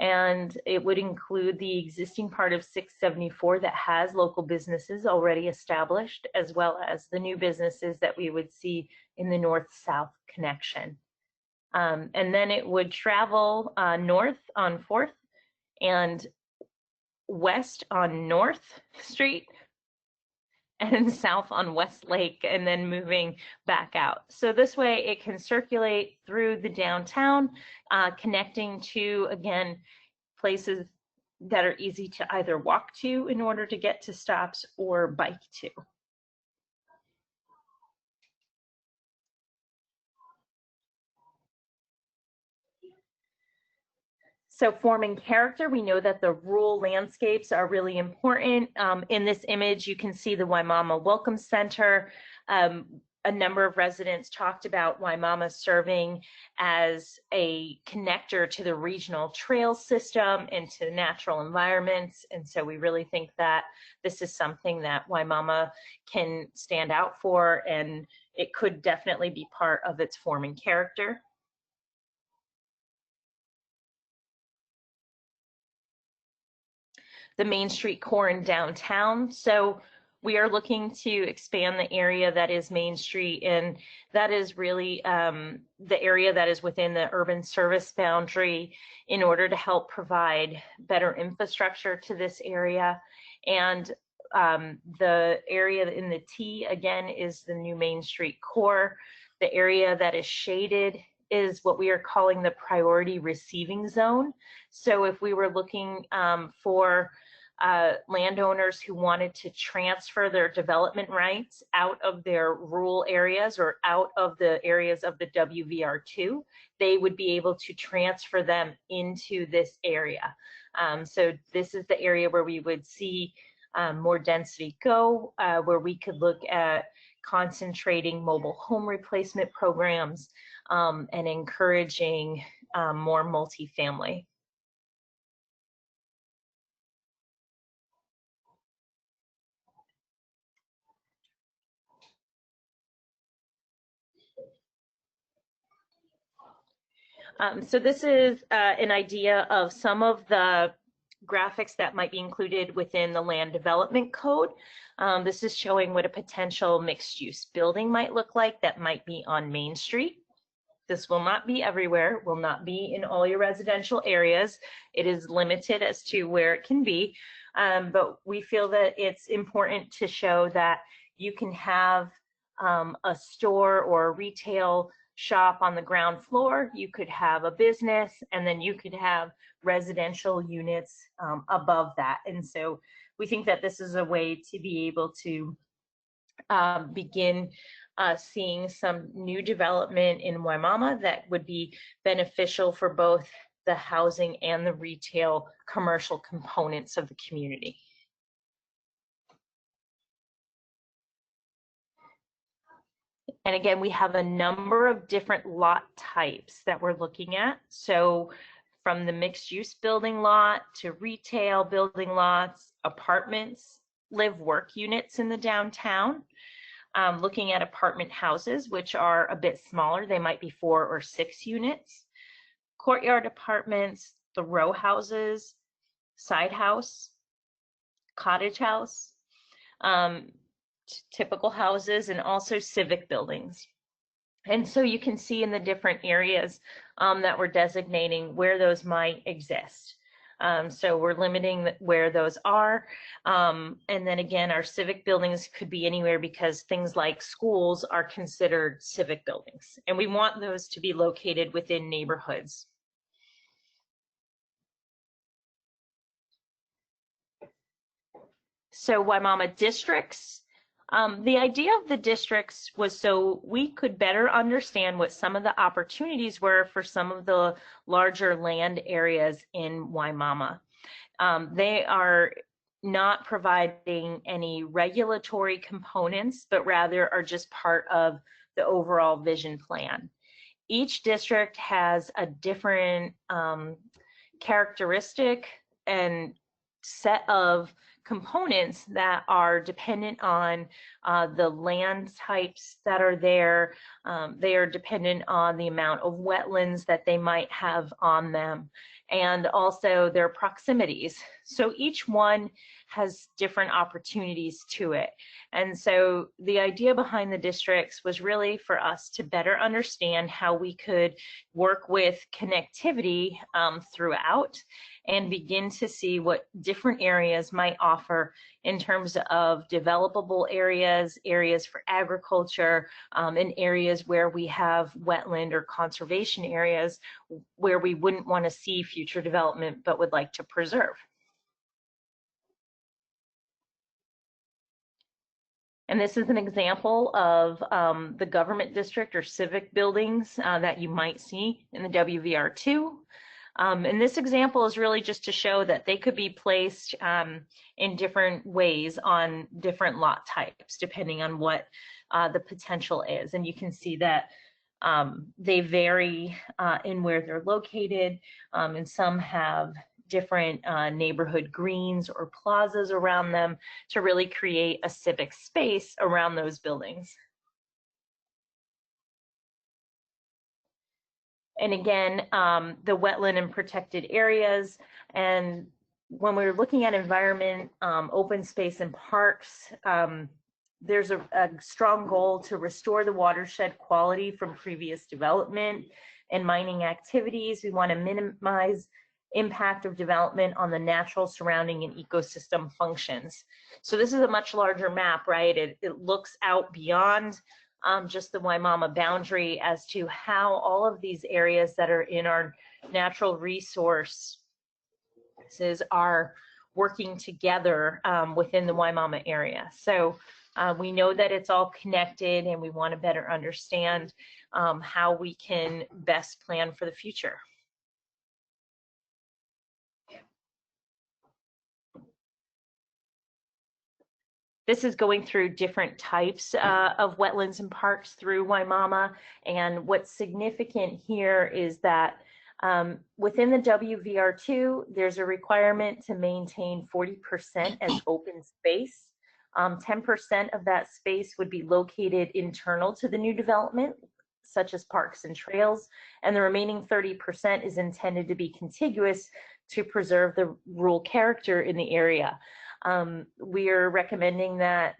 And it would include the existing part of 674 that has local businesses already established, as well as the new businesses that we would see in the north-south connection. And then it would travel north on 4th and west on North Street and south on West Lake, and then moving back out. So this way it can circulate through the downtown, connecting to, again, places that are easy to either walk to in order to get to stops or bike to. So forming character, we know that the rural landscapes are really important. In this image, you can see the Wimauma Welcome Center. A number of residents talked about Wimauma serving as a connector to the regional trail system and to natural environments. And so we really think that this is something that Wimauma can stand out for, and it could definitely be part of its forming character. The Main Street core in downtown. So we are looking to expand the area that is Main Street, and that is really the area that is within the urban service boundary in order to help provide better infrastructure to this area. And the area in the T, again, is the new Main Street core. The area that is shaded is what we are calling the priority receiving zone. So if we were looking for landowners who wanted to transfer their development rights out of their rural areas or out of the areas of the WVR-2, they would be able to transfer them into this area. So this is the area where we would see more density go, where we could look at concentrating mobile home replacement programs and encouraging more multifamily. So this is an idea of some of the graphics that might be included within the land development code. This is showing what a potential mixed-use building might look like that might be on Main Street. This will not be everywhere, will not be in all your residential areas. It is limited as to where it can be, but we feel that it's important to show that you can have a store or a retail shop on the ground floor, you could have a business, and then you could have residential units above that. And so we think that this is a way to be able to begin seeing some new development in Wimauma that would be beneficial for both the housing and the retail commercial components of the community. And again, we have a number of different lot types that we're looking at. So from the mixed use building lot to retail building lots, apartments, live work units in the downtown, looking at apartment houses, which are a bit smaller. They might be 4 or 6 units, courtyard apartments, the row houses, side house, cottage house, typical houses, and also civic buildings. And so you can see in the different areas that we're designating where those might exist. So we're limiting where those are. And then again, our civic buildings could be anywhere because things like schools are considered civic buildings. And we want those to be located within neighborhoods. So Wimauma districts. The idea of the districts was so we could better understand what some of the opportunities were for some of the larger land areas in Wimauma. They are not providing any regulatory components, but rather are just part of the overall vision plan. Each district has a different characteristic and set of components that are dependent on the land types that are there. They are dependent on the amount of wetlands that they might have on them, and also their proximities. So each one has different opportunities to it. And so the idea behind the districts was really for us to better understand how we could work with connectivity throughout and begin to see what different areas might offer in terms of developable areas, areas for agriculture, and areas where we have wetland or conservation areas where we wouldn't want to see future development but would like to preserve. And this is an example of the government district or civic buildings that you might see in the WVR-2. And this example is really just to show that they could be placed in different ways on different lot types, depending on what the potential is. And you can see that they vary in where they're located, and some have different neighborhood greens or plazas around them to really create a civic space around those buildings. And again, the wetland and protected areas. And when we're looking at environment, open space and parks, there's a strong goal to restore the watershed quality from previous development and mining activities. We want to minimize impact of development on the natural surrounding and ecosystem functions. So this is a much larger map, right? It looks out beyond just the Wimauma boundary as to how all of these areas that are in our natural resources are working together within the Wimauma area. So we know that it's all connected, and we want to better understand how we can best plan for the future. This is going through different types of wetlands and parks through Wimauma. And what's significant here is that within the WVR-2, there's a requirement to maintain 40% as open space. 10% of that space would be located internal to the new development, such as parks and trails, and the remaining 30% is intended to be contiguous to preserve the rural character in the area. We are recommending that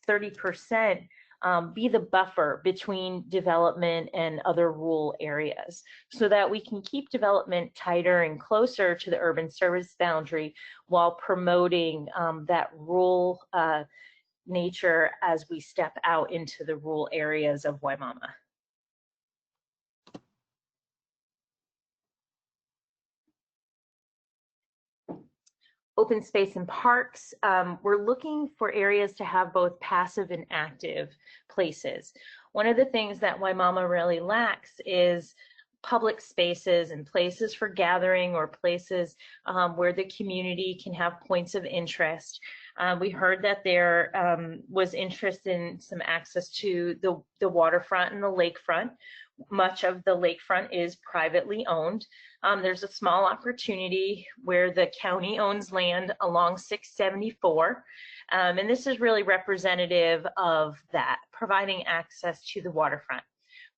30% be the buffer between development and other rural areas, so that we can keep development tighter and closer to the urban service boundary while promoting that rural nature as we step out into the rural areas of Wimauma. Open space and parks, we're looking for areas to have both passive and active places. One of the things that Wimauma really lacks is public spaces and places for gathering, or places where the community can have points of interest. We heard that there was interest in some access to the waterfront and the lakefront. Much of the lakefront is privately owned. There's a small opportunity where the county owns land along 674. And this is really representative of that, providing access to the waterfront.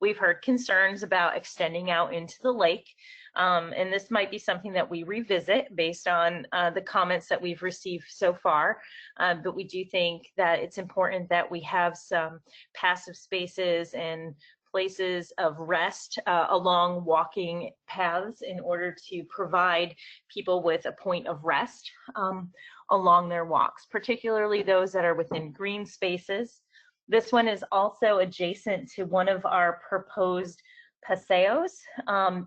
We've heard concerns about extending out into the lake, and this might be something that we revisit based on the comments that we've received so far. But we do think that it's important that we have some passive spaces and places of rest along walking paths in order to provide people with a point of rest along their walks, particularly those that are within green spaces. This one is also adjacent to one of our proposed paseos.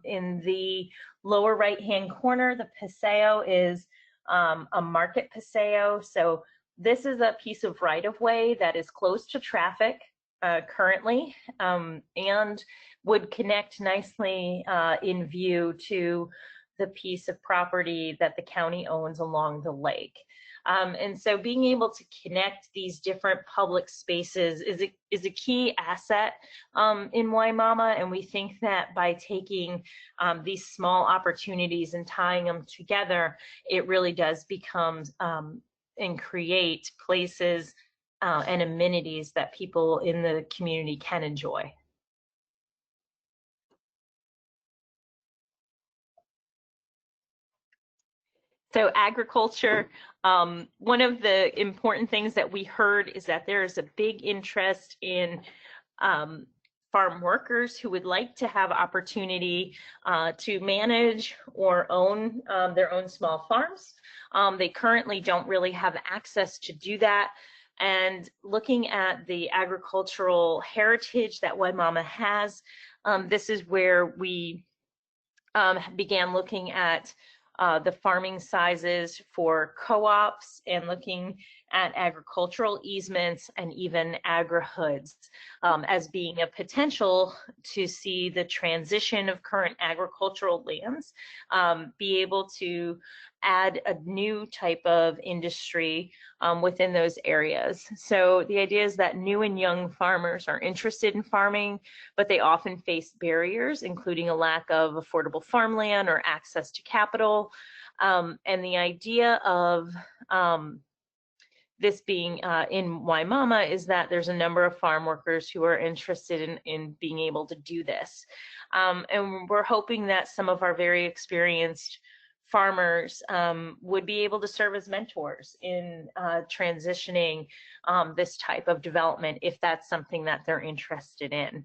In the lower right-hand corner, the paseo is a market paseo. So this is a piece of right-of-way that is close to traffic currently, and would connect nicely in view to the piece of property that the county owns along the lake. And so being able to connect these different public spaces is a key asset in Wimauma, and we think that by taking these small opportunities and tying them together, it really does become and create places and amenities that people in the community can enjoy. So agriculture, one of the important things that we heard is that there is a big interest in farm workers who would like to have opportunity to manage or own their own small farms. They currently don't really have access to do that. And looking at the agricultural heritage that Wimauma has, this is where we began looking at the farming sizes for co-ops and looking at agricultural easements and even agri-hoods as being a potential to see the transition of current agricultural lands be able to add a new type of industry within those areas. So the idea is that new and young farmers are interested in farming, but they often face barriers, including a lack of affordable farmland or access to capital. And the idea of this being in Wimauma is that there's a number of farm workers who are interested in being able to do this. And we're hoping that some of our very experienced farmers would be able to serve as mentors in transitioning this type of development if that's something that they're interested in.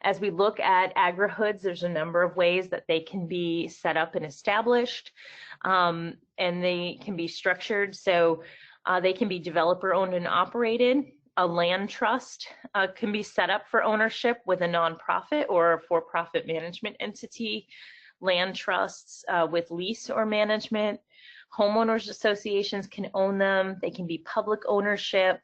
As we look at agri-hoods, there's a number of ways that they can be set up and established, and they can be structured. So they can be developer owned and operated. A land trust can be set up for ownership with a nonprofit or a for-profit management entity. Land trusts with lease or management. Homeowners associations can own them. They can be public ownership.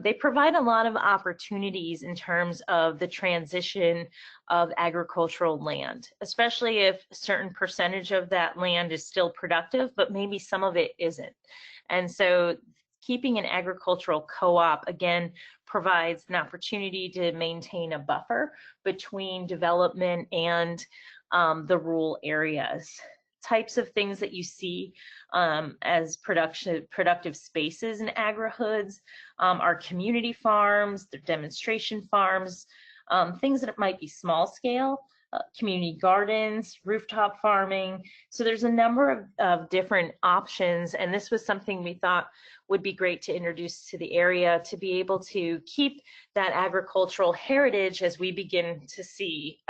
They provide a lot of opportunities in terms of the transition of agricultural land, especially if a certain percentage of that land is still productive, but maybe some of it isn't. And so keeping an agricultural co-op, again, provides an opportunity to maintain a buffer between development and the rural areas. Types of things that you see as productive spaces in agri-hoods are community farms, they're demonstration farms, things that might be small scale, community gardens, rooftop farming. So there's a number of different options, and this was something we thought would be great to introduce to the area to be able to keep that agricultural heritage as we begin to see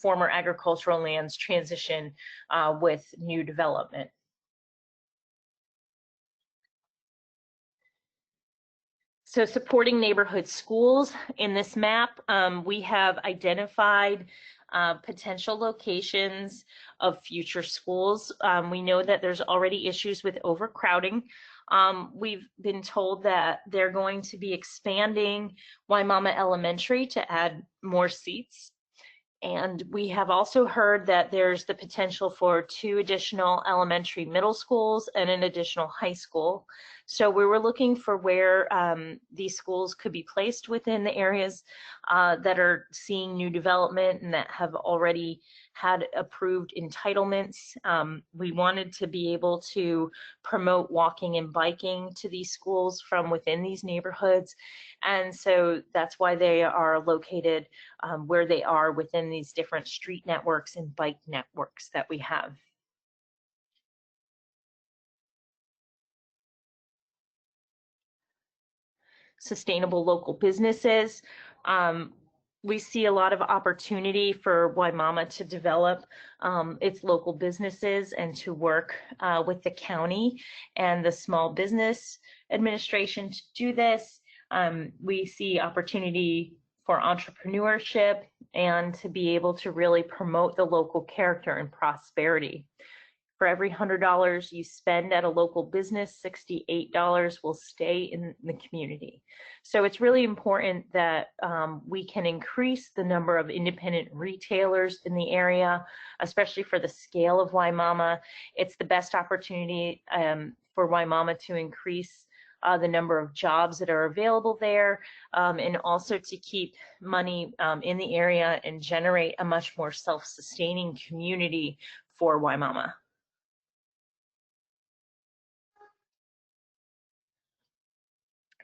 former agricultural lands transition with new development. So supporting neighborhood schools. In this map, we have identified potential locations of future schools. We know that there's already issues with overcrowding. We've been told that they're going to be expanding Wimauma Elementary to add more seats. And we have also heard that there's the potential for 2 additional elementary middle schools and an additional high school. So we were looking for where these schools could be placed within the areas that are seeing new development and that have already had approved entitlements. We wanted to be able to promote walking and biking to these schools from within these neighborhoods. And so that's why they are located where they are within these different street networks and bike networks that we have. Sustainable local businesses. We see a lot of opportunity for Wimauma to develop its local businesses and to work with the county and the small business administration to do this. We see opportunity for entrepreneurship and to be able to really promote the local character and prosperity. For every $100 you spend at a local business, $68 will stay in the community. So it's really important that we can increase the number of independent retailers in the area, especially for the scale of Wimauma. It's the best opportunity for Wimauma to increase the number of jobs that are available there, and also to keep money in the area and generate a much more self-sustaining community for Wimauma.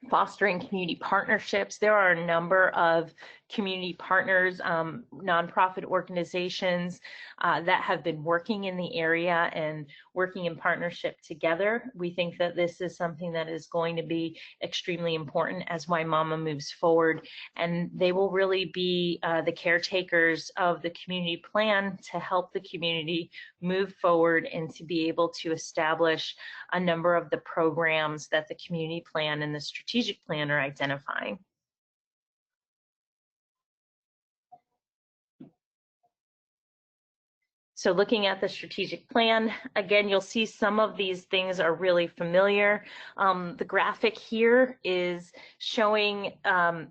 Fostering community partnerships. There are a number of community partners, nonprofit organizations that have been working in the area and working in partnership together. We think that this is something that is going to be extremely important as Wimauma moves forward, and they will really be the caretakers of the community plan to help the community move forward and to be able to establish a number of the programs that the community plan and the strategic plan are identifying. So looking at the strategic plan, again, you'll see some of these things are really familiar. The graphic here is showing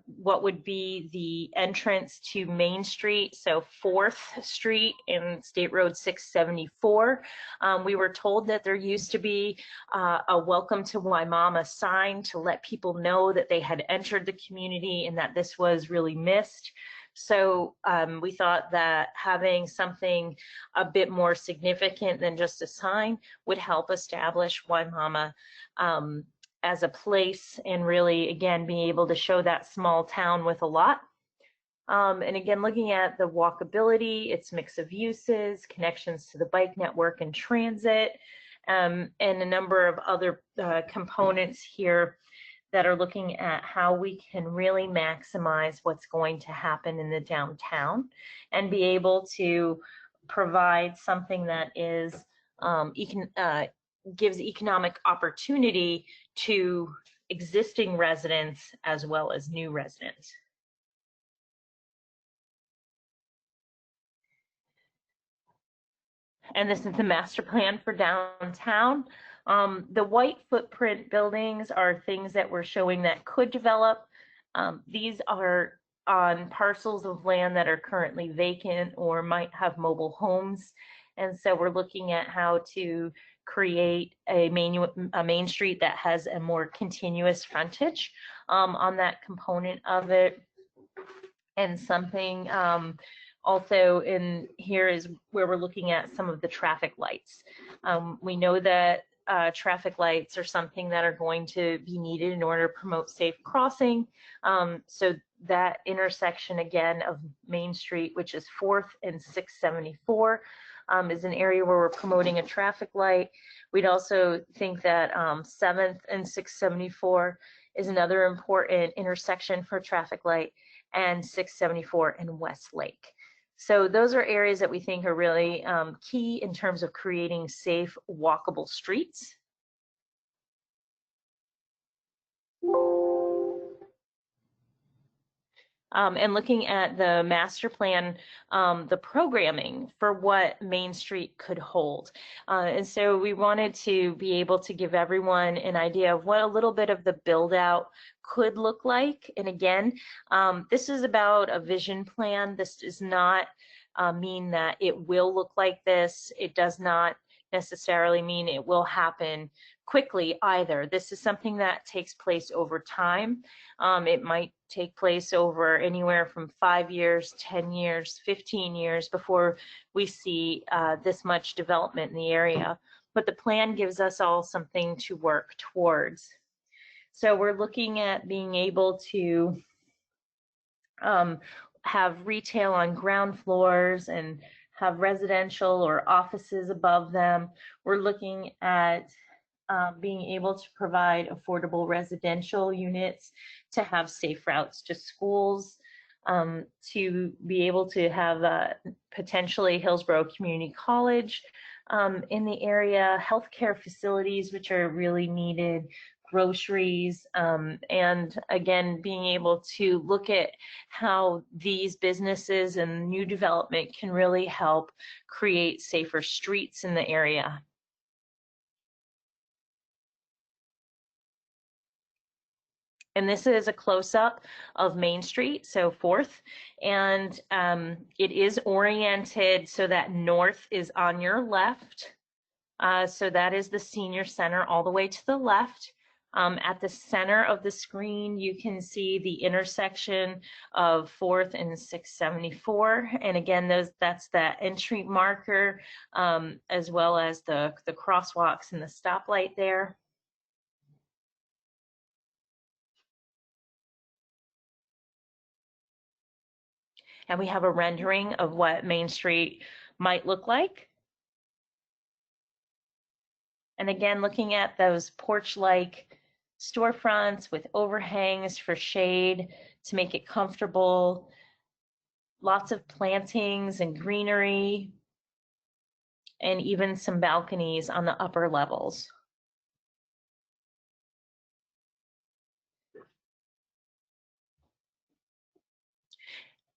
what would be the entrance to Main Street, so 4th Street and State Road 674. We were told that there used to be a welcome to Wimauma sign to let people know that they had entered the community and that this was really missed. So we thought that having something a bit more significant than just a sign would help establish Wimauma as a place and really, again, being able to show that small town with a lot. And again, looking at the walkability, its mix of uses, connections to the bike network and transit, and a number of other components here that are looking at how we can really maximize what's going to happen in the downtown and be able to provide something that is gives economic opportunity to existing residents as well as new residents. And this is the master plan for downtown. The white footprint buildings are things that we're showing that could develop. These are on parcels of land that are currently vacant or might have mobile homes. And so we're looking at how to create a main street that has a more continuous frontage on that component of it. And something also in here is where we're looking at some of the traffic lights. We know that traffic lights are something that are going to be needed in order to promote safe crossing. So that intersection again of Main Street, which is 4th and 674, is an area where we're promoting a traffic light. We'd also think that 7th and 674 is another important intersection for traffic light, and 674 and Westlake. So those are areas that we think are really key in terms of creating safe, walkable streets. and looking at the master plan, the programming for what Main Street could hold. And so we wanted to be able to give everyone an idea of what a little bit of the build out could look like. And again, this is about a vision plan. This does not mean that it will look like this. It does not necessarily mean it will happen quickly either. This is something that takes place over time. It might take place over anywhere from 5 years, 10 years, 15 years before we see this much development in the area. But the plan gives us all something to work towards. So we're looking at being able to have retail on ground floors and have residential or offices above them. We're looking at being able to provide affordable residential units, to have safe routes to schools, to be able to have potentially Hillsborough Community College in the area, healthcare facilities which are really needed, groceries, and again, being able to look at how these businesses and new development can really help create safer streets in the area. And this is a close-up of Main Street, so 4th, and it is oriented so that north is on your left. So that is the senior center all the way to the left. At the center of the screen, you can see the intersection of 4th and 674. And again, that's that entry marker, as well as the crosswalks and the stoplight there. And we have a rendering of what Main Street might look like. And again, looking at those porch-like storefronts with overhangs for shade to make it comfortable, lots of plantings and greenery, and even some balconies on the upper levels.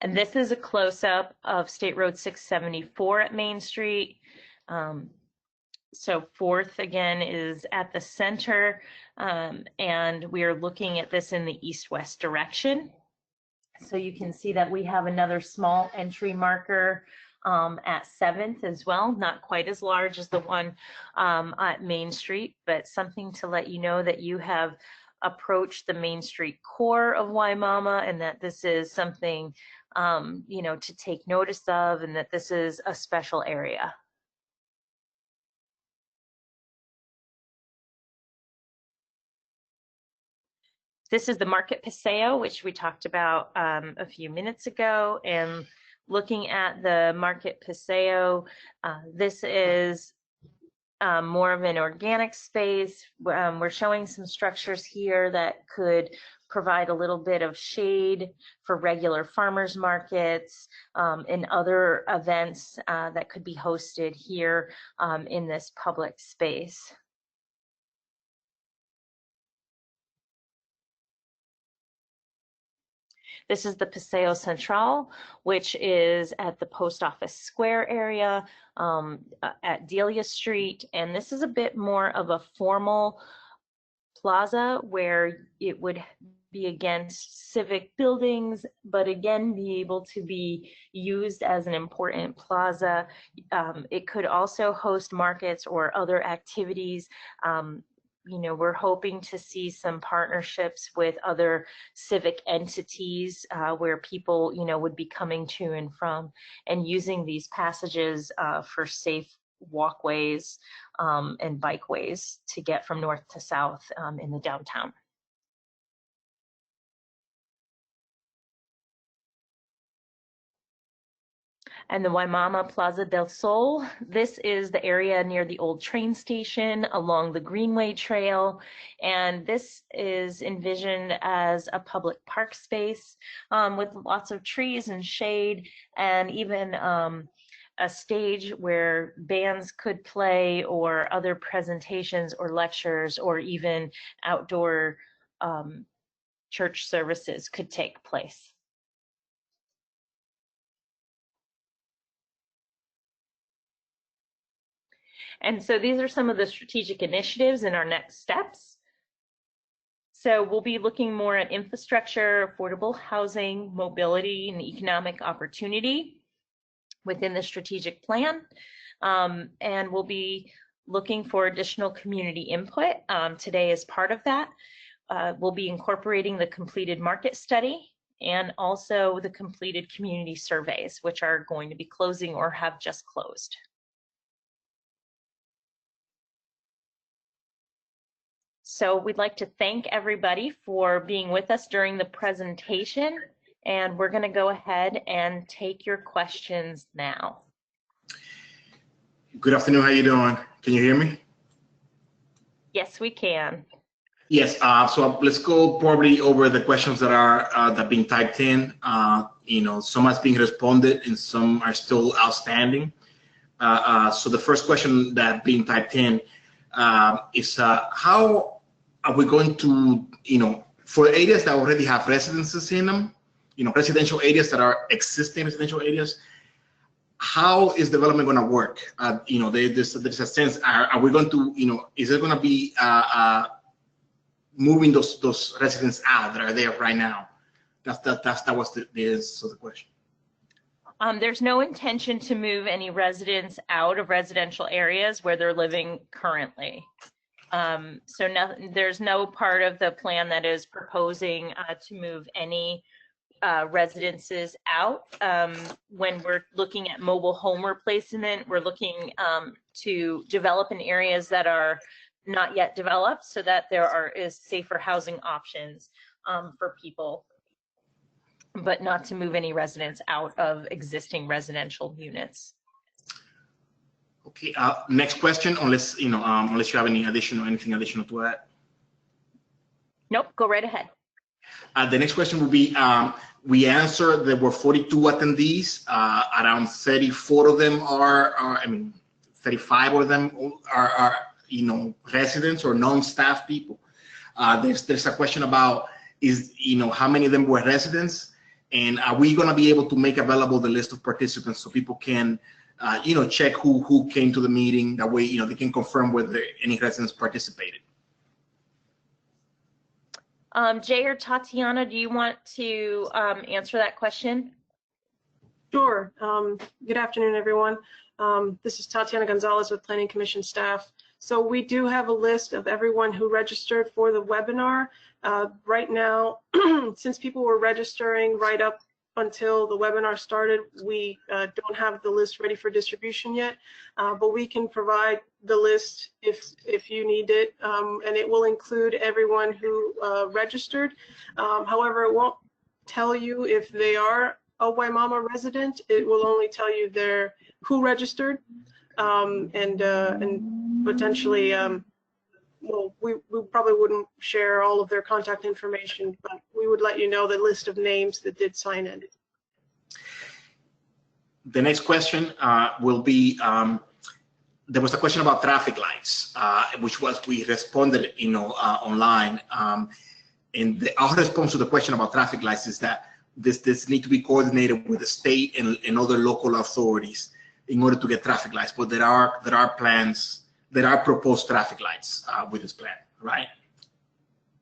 And this is a close-up of State Road 674 at Main Street. So 4th again is at the center, and we are looking at this in the east-west direction. So you can see that we have another small entry marker at 7th as well, not quite as large as the one at Main Street, but something to let you know that you have approached the Main Street core of Wimauma, and that this is something you know, to take notice of, and that this is a special area. This is the Market Paseo, which we talked about a few minutes ago. And looking at the Market Paseo, this is more of an organic space. We're showing some structures here that could provide a little bit of shade for regular farmers markets and other events that could be hosted here in this public space. This is the Paseo Central, which is at the Post Office Square area at Delia Street. And this is a bit more of a formal plaza where it would be against civic buildings, but again, be able to be used as an important plaza. It could also host markets or other activities. You know, we're hoping to see some partnerships with other civic entities where people, you know, would be coming to and from and using these passages for safe walkways and bikeways to get from north to south in the downtown. And the Wimauma Plaza del Sol. This is the area near the old train station along the Greenway Trail. And this is envisioned as a public park space with lots of trees and shade, and even a stage where bands could play or other presentations or lectures or even outdoor church services could take place. And so these are some of the strategic initiatives in our next steps. So we'll be looking more at infrastructure, affordable housing, mobility, and economic opportunity within the strategic plan. And we'll be looking for additional community input. Today is part of that. We'll be incorporating the completed market study and also the completed community surveys, which are going to be closing or have just closed. So we'd like to thank everybody for being with us during the presentation, and we're going to go ahead and take your questions now. Good afternoon. How you doing? Can you hear me? Yes, we can. Yes. So let's go probably over the questions that are being typed in. Some has been responded and some are still outstanding. So the first question that being typed in is how are we going to, for areas that already have residences in them, residential areas that are existing residential areas, how is development going to work? There's a sense, are we going to, is it going to be moving those residents out that are there right now? That was the answer to the question. There's no intention to move any residents out of residential areas where they're living currently. There's no part of the plan that is proposing to move any residences out. When we're looking at mobile home replacement, we're looking to develop in areas that are not yet developed so that there is safer housing options for people, but not to move any residents out of existing residential units. Okay, next question, unless you have anything additional to add. Nope, go right ahead. The next question will be, we answered there were 42 attendees, around 34 of them are 35 of them are residents or non-staff people. There's a question about how many of them were residents, and are we going to be able to make available the list of participants so people can check who came to the meeting. That way they can confirm whether any residents participated. Jay or Tatiana, do you want to answer that question? Sure. Good afternoon, everyone. This is Tatiana Gonzalez with Planning Commission staff. So we do have a list of everyone who registered for the webinar. Right now, since people were registering right up until the webinar started, we don't have the list ready for distribution yet, but we can provide the list if you need it, and it will include everyone who registered. However, it won't tell you if they are a Wimauma resident. It will only tell you who registered, and potentially, well, we probably wouldn't share all of their contact information, but we would let you know the list of names that did sign in. The next question will be, there was a question about traffic lights, which we responded, online. And our response to the question about traffic lights is that this need to be coordinated with the state and other local authorities in order to get traffic lights. But there are plans. There are proposed traffic lights with this plan, right?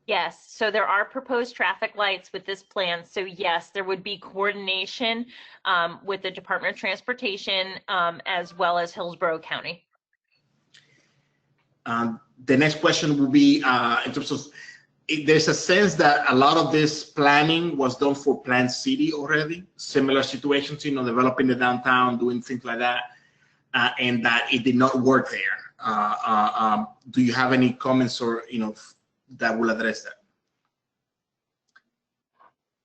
Yes, so there are proposed traffic lights with this plan. So yes, there would be coordination with the Department of Transportation as well as Hillsborough County. The next question will be in terms of, there's a sense that a lot of this planning was done for Planned City already, similar situations, developing the downtown, doing things like that, and that it did not work there. Do you have any comments or that will address that?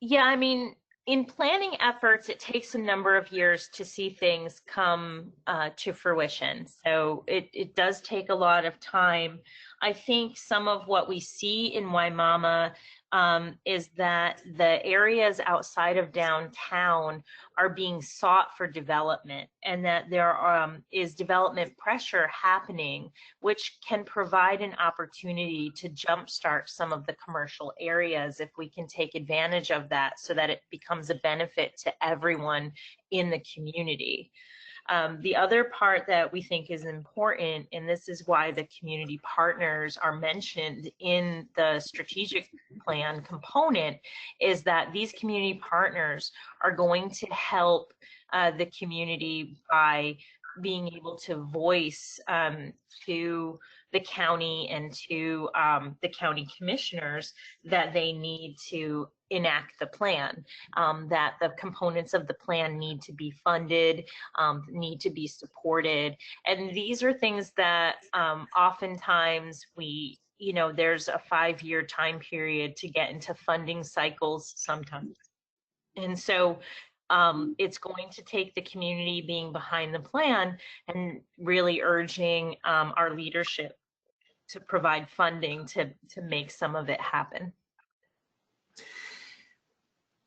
Yeah, I mean, in planning efforts, it takes a number of years to see things come to fruition. So it does take a lot of time. I think some of what we see in Wimauma is that the areas outside of downtown are being sought for development, and that there is development pressure happening, which can provide an opportunity to jumpstart some of the commercial areas if we can take advantage of that so that it becomes a benefit to everyone in the community. The other part that we think is important, and this is why the community partners are mentioned in the strategic plan component, is that these community partners are going to help the community by being able to voice to the county and to the county commissioners that they need to enact the plan, that the components of the plan need to be funded, need to be supported. And these are things that oftentimes there's a 5-year time period to get into funding cycles sometimes. And so it's going to take the community being behind the plan and really urging our leadership to provide funding to make some of it happen.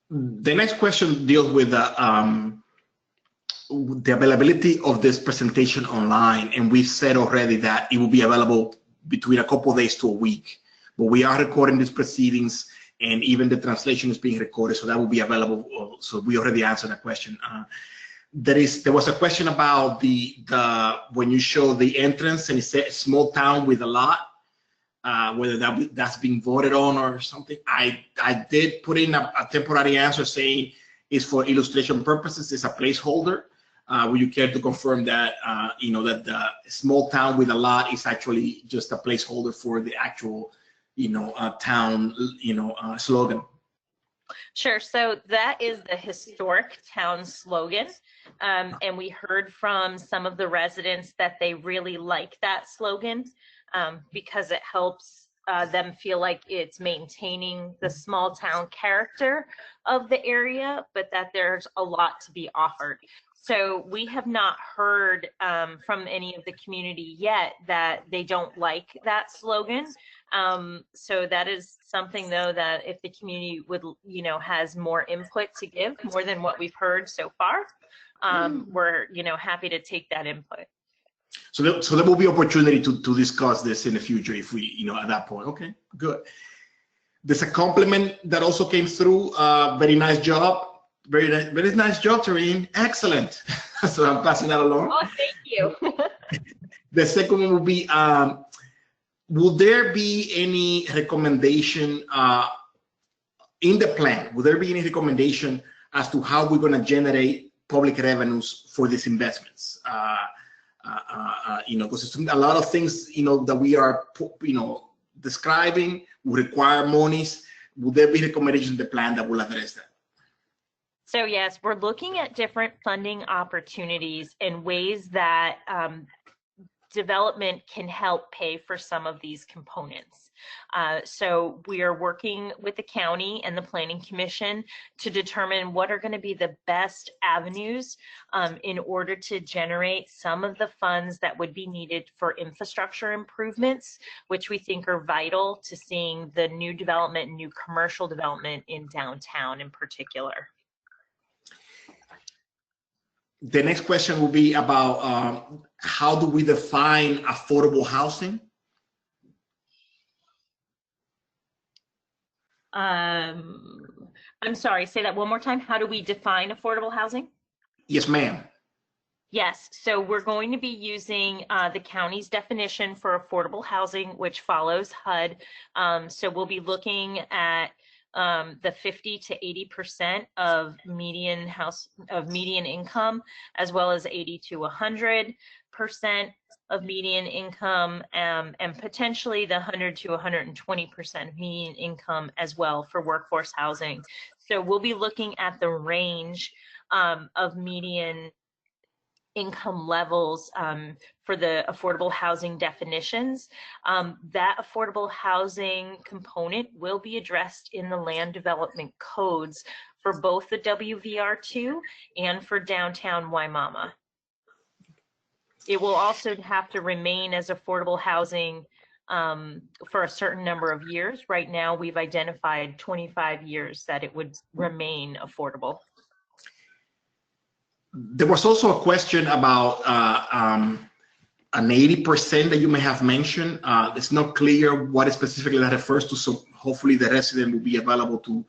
The next question deals with the availability of this presentation online, and we've said already that it will be available between a couple of days to a week. But we are recording these proceedings, and even the translation is being recorded, so that will be available. So we already answered that question. There was a question about when you show the entrance and it says small town with a lot, whether that's being voted on or something. I did put in a temporary answer saying it's for illustration purposes. It's a placeholder. Would you care to confirm that that the small town with a lot is actually just a placeholder for the actual town slogan? Sure. So that is the historic town slogan. And we heard from some of the residents that they really like that slogan because it helps them feel like it's maintaining the small town character of the area, but that there's a lot to be offered. So we have not heard from any of the community yet that they don't like that slogan. So that is something, though, that if the community would, has more input to give, more than what we've heard so far, we're, happy to take that input. So there will be opportunity to discuss this in the future if we, at that point. Okay, good. There's a compliment that also came through. Very nice job. Very nice job, Tareen. Excellent. So I'm passing that along. Oh, thank you. The second one will be, will there be any recommendation in the plan? Will there be any recommendation as to how we're going to generate public revenues for these investments? Because a lot of things, that we are, describing will require monies. Will there be recommendations in the plan that will address that? So yes, we're looking at different funding opportunities and ways that development can help pay for some of these components. So we are working with the county and the Planning Commission to determine what are going to be the best avenues in order to generate some of the funds that would be needed for infrastructure improvements, which we think are vital to seeing the new development, new commercial development in downtown in particular. The next question will be about how do we define affordable housing? I'm sorry, say that one more time. How do we define affordable housing? Yes, ma'am. Yes, so we're going to be using the county's definition for affordable housing, which follows HUD. So we'll be looking at the 50 to 80% of median income, as well as 80 to 100% of median income, and potentially the 100 to 120% of median income as well for workforce housing. So we'll be looking at the range of median income levels for the affordable housing definitions. That affordable housing component will be addressed in the land development codes for both the WVR-2 and for downtown Wimauma. It will also have to remain as affordable housing for a certain number of years. Right now, we've identified 25 years that it would remain affordable. There was also a question about an 80% that you may have mentioned. It's not clear what specifically that refers to, so hopefully the resident will be available to,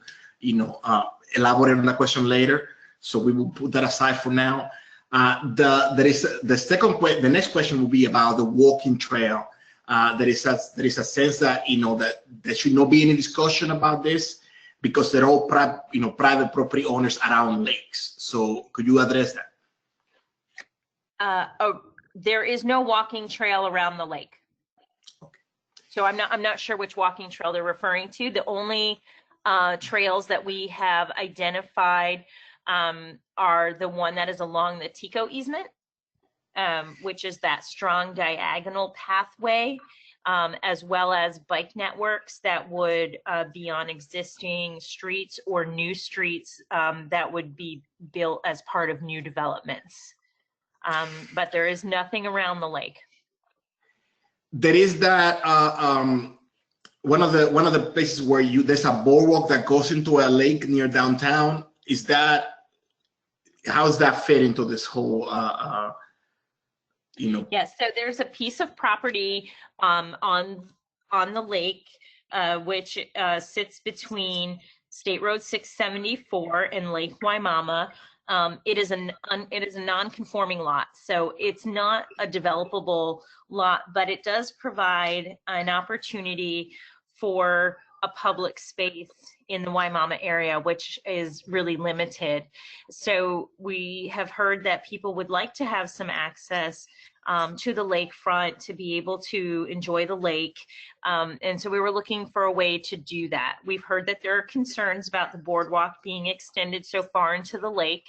elaborate on that question later. So we will put that aside for now. The next question will be about the walking trail. There is a sense that that there should not be any discussion about this because they're all private property owners around lakes. So could you address that? There is no walking trail around the lake. Okay. So I'm not sure which walking trail they're referring to. The only trails that we have identified are the one that is along the Tico easement, which is that strong diagonal pathway, as well as bike networks that would be on existing streets or new streets that would be built as part of new developments. But there is nothing around the lake. There is that one of the places where there's a boardwalk that goes into a lake near downtown. How does that fit into this whole Yes, so there's a piece of property on the lake which sits between State Road 674 and Lake Wimauma. It is a non-conforming lot, so it's not a developable lot, but it does provide an opportunity for a public space in the Wimauma area, which is really limited. So we have heard that people would like to have some access to the lakefront to be able to enjoy the lake. And so we were looking for a way to do that. We've heard that there are concerns about the boardwalk being extended so far into the lake.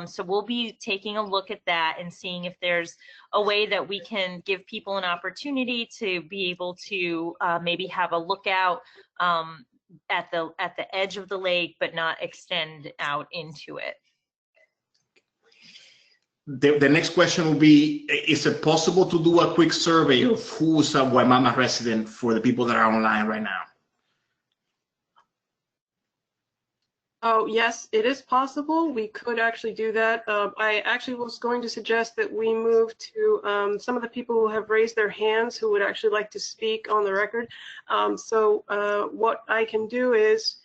So we'll be taking a look at that and seeing if there's a way that we can give people an opportunity to be able to maybe have a lookout at the edge of the lake, but not extend out into it. The next question will be, is it possible to do a quick survey of who's a Wimauma resident for the people that are online right now? Oh, yes, it is possible. We could actually do that. I actually was going to suggest that we move to some of the people who have raised their hands who would actually like to speak on the record. So what I can do is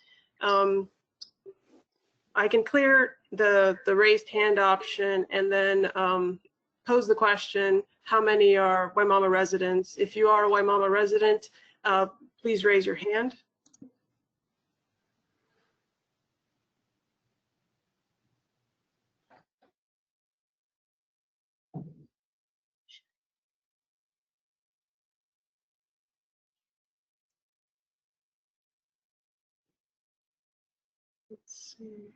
I can clear the raised hand option and then pose the question, how many are Wimauma residents? If you are a Wimauma resident, please raise your hand. Let's see.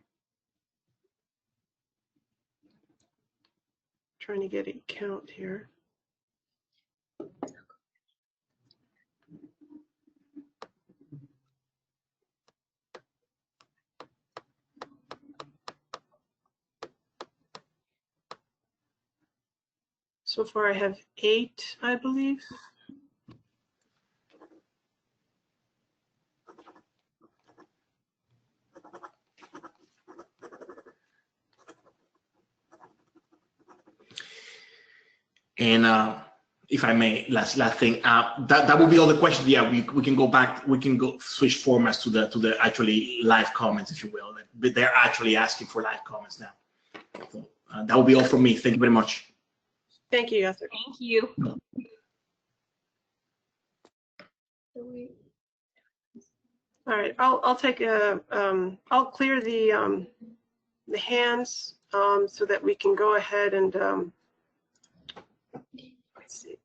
Trying to get a count here. So far I have 8, I believe. And if I may, last thing, that will be all the questions. Yeah, we can go back. We can go switch formats to the actually live comments, if you will. But they're actually asking for live comments now. So, that will be all from me. Thank you very much. Thank you, Yasser. Thank you. All right, I'll take I'll clear the hands so that we can go ahead and let's see.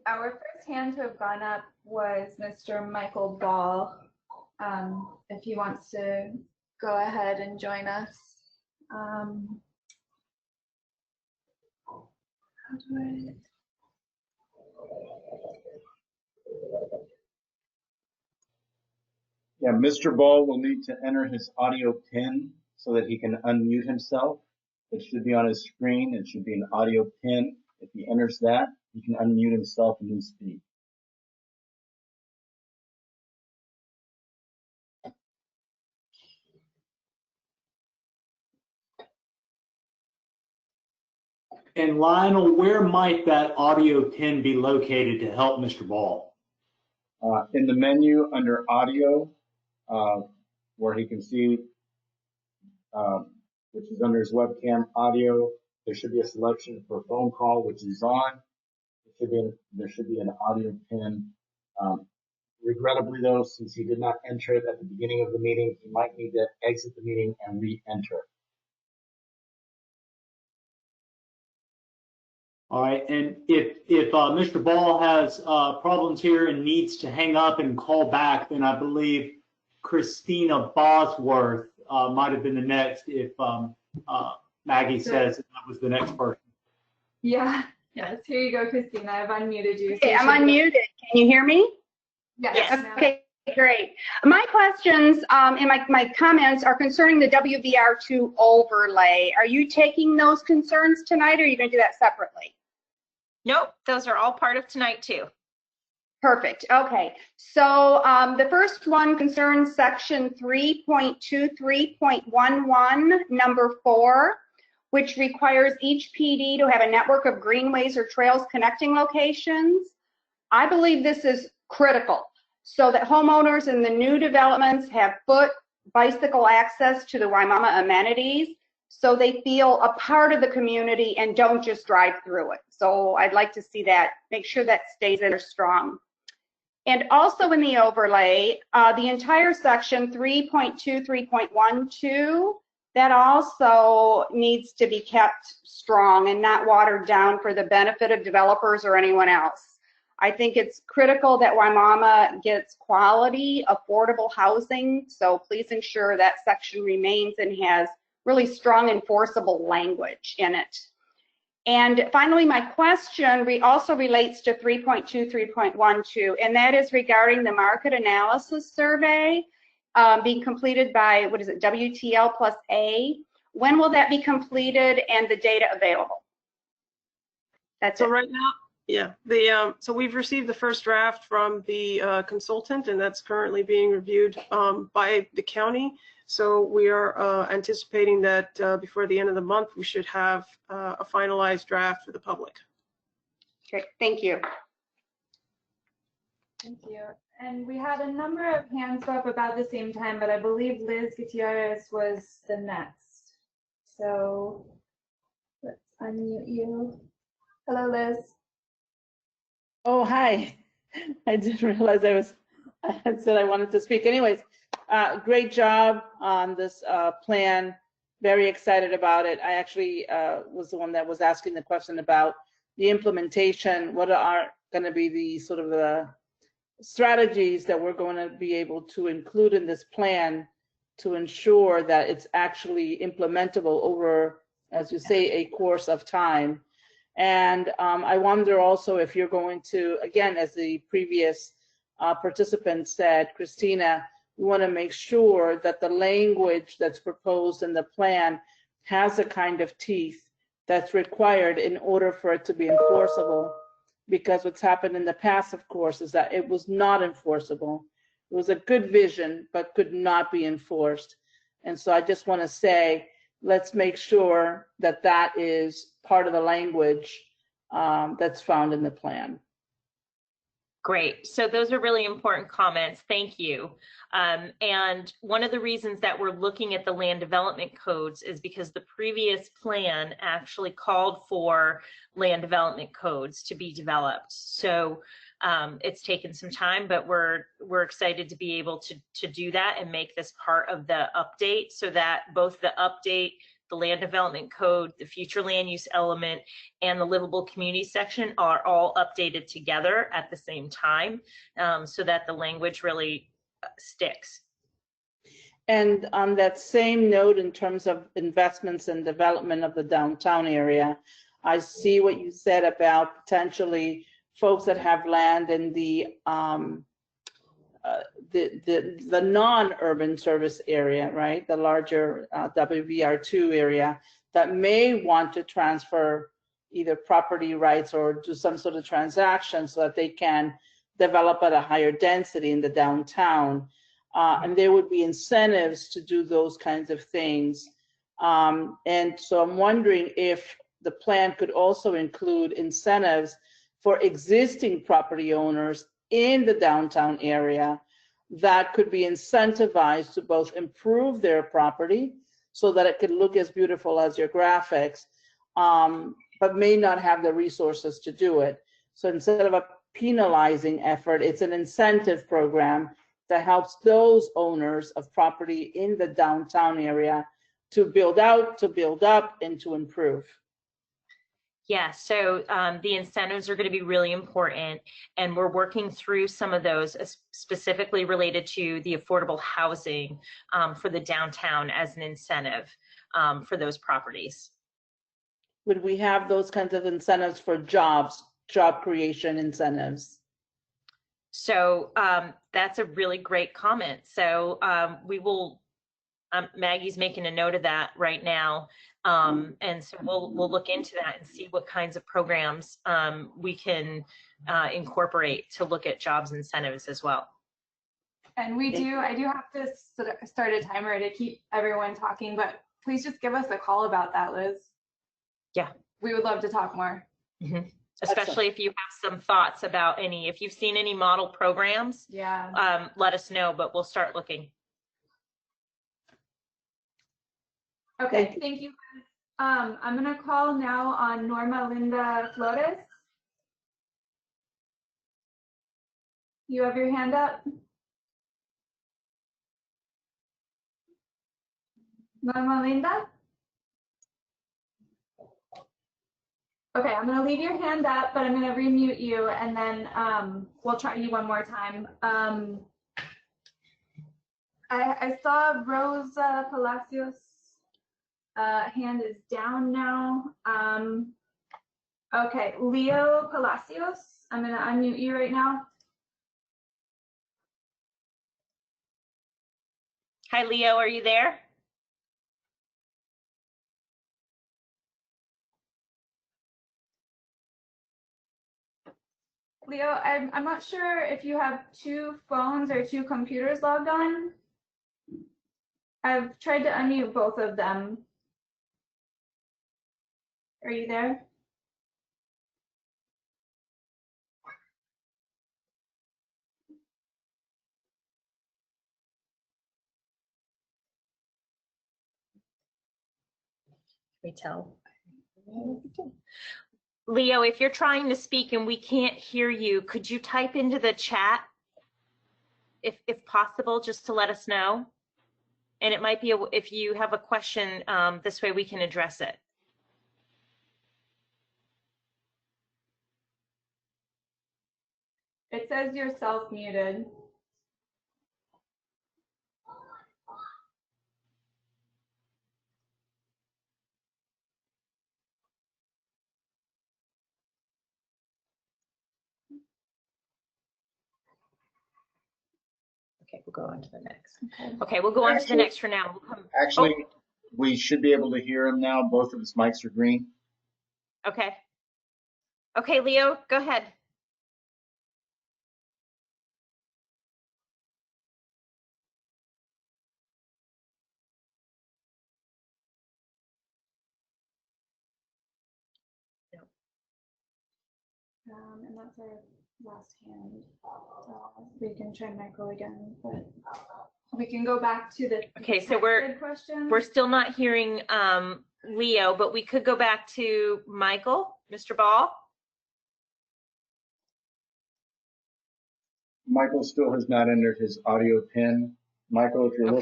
Our first hand to have gone up was Mr. Michael Ball. If he wants to go ahead and join us. How do I... Yeah, Mr. Ball will need to enter his audio pin so that he can unmute himself. It should be on his screen. It should be an audio pin. If he enters that, he can unmute himself and then speak. And Lionel, where might that audio pin be located to help Mr. Ball? In the menu under audio, where he can see, which is under his webcam audio. There should be a selection for phone call, which is on. There should be an audio pin. Regrettably, though, since he did not enter it at the beginning of the meeting, he might need to exit the meeting and re-enter. All right, and if Mr. Ball has problems here and needs to hang up and call back, then I believe Christina Bosworth might have been the next if Maggie says that was the next person. Yeah, yes, here you go, Christina. I've unmuted you. Okay, I'm unmuted. Can you hear me? Yes. Okay, great. My questions and my comments are concerning the WVR-2 overlay. Are you taking those concerns tonight, or are you going to do that separately? Nope, those are all part of tonight too. Perfect. Okay. So the first one concerns section 3.23.11, number 4, which requires each PD to have a network of greenways or trails connecting locations. I believe this is critical so that homeowners in the new developments have foot, bicycle access to the Wimauma amenities, so they feel a part of the community and don't just drive through it. So I'd like to see that, make sure that stays there strong. And also in the overlay, the entire section 3.23.12, that also needs to be kept strong and not watered down for the benefit of developers or anyone else. I think it's critical that Wimauma gets quality, affordable housing, so please ensure that section remains and has really strong enforceable language in it. And finally, my question also relates to 3.23.12, and that is regarding the market analysis survey being completed by, what is it, WTL+A. When will that be completed and the data available? That's so it. Right now, yeah, so we've received the first draft from the consultant, and that's currently being reviewed by the county. So we are anticipating that before the end of the month, we should have a finalized draft for the public. Okay, thank you. Thank you. And we had a number of hands go up about the same time, but I believe Liz Gutierrez was the next. So let's unmute you. Hello, Liz. Oh, hi. I didn't realize I had said I wanted to speak. Anyways, great job on this plan. Very excited about it. I actually was the one that was asking the question about the implementation. What are going to be the sort of the strategies that we're going to be able to include in this plan to ensure that it's actually implementable over, as you say, a course of time. And I wonder also if you're going to, again, as the previous participant said, Christina, we want to make sure that the language that's proposed in the plan has the kind of teeth that's required in order for it to be enforceable. Because what's happened in the past, of course, is that it was not enforceable. It was a good vision, but could not be enforced. And so I just want to say, let's make sure that that is part of the language that's found in the plan. Great. So those are really important comments. Thank you. And one of the reasons that we're looking at the land development codes is because the previous plan actually called for land development codes to be developed. So it's taken some time, but we're excited to be able to do that and make this part of the update so that both the update, the land development code, the future land use element, and the livable community section are all updated together at the same time so that the language really sticks. And on that same note, in terms of investments and development of the downtown area, I see what you said about potentially folks that have land in the non-urban service area, right? The larger WVR-2 area that may want to transfer either property rights or do some sort of transaction so that they can develop at a higher density in the downtown. And there would be incentives to do those kinds of things. And so I'm wondering if the plan could also include incentives for existing property owners in the downtown area that could be incentivized to both improve their property so that it could look as beautiful as your graphics, but may not have the resources to do it. So instead of a penalizing effort, it's an incentive program that helps those owners of property in the downtown area to build out, to build up, and to improve. Yeah, so the incentives are going to be really important, and we're working through some of those specifically related to the affordable housing for the downtown as an incentive for those properties. Would we have those kinds of incentives for jobs, job creation incentives? So that's a really great comment. So we will, Maggie's making a note of that right now. And so we'll look into that and see what kinds of programs we can incorporate to look at jobs incentives as well. And I do have to start a timer to keep everyone talking, but please just give us a call about that, Liz. Yeah. We would love to talk more. Mm-hmm. Especially if you have some thoughts about if you've seen any model programs, yeah, let us know, but we'll start looking. Okay, thank you. I'm going to call now on Norma Linda Flores. You have your hand up? Norma Linda? Okay, I'm going to leave your hand up, but I'm going to remute you, and then we'll try you one more time. I saw Rosa Palacios' hand is down now. Okay, Leo Palacios, I'm going to unmute you right now. Hi, Leo, are you there? Leo, I'm not sure if you have two phones or two computers logged on. I've tried to unmute both of them. Are you there? Tell. Leo, if you're trying to speak and we can't hear you, could you type into the chat, if possible, just to let us know? And it might be if you have a question, this way we can address it. It says you're self-muted. Okay, we'll go on to the next. Okay, we'll go on to the next for now. Actually, we should be able to hear him now. Both of his mics are green. Okay. Okay, Leo, go ahead. And that's our last hand. We can try Michael again, but we can go back to the okay. So we're still not hearing Leo, but we could go back to Michael, Mr. Ball. Michael still has not entered his audio pin. Michael, if you're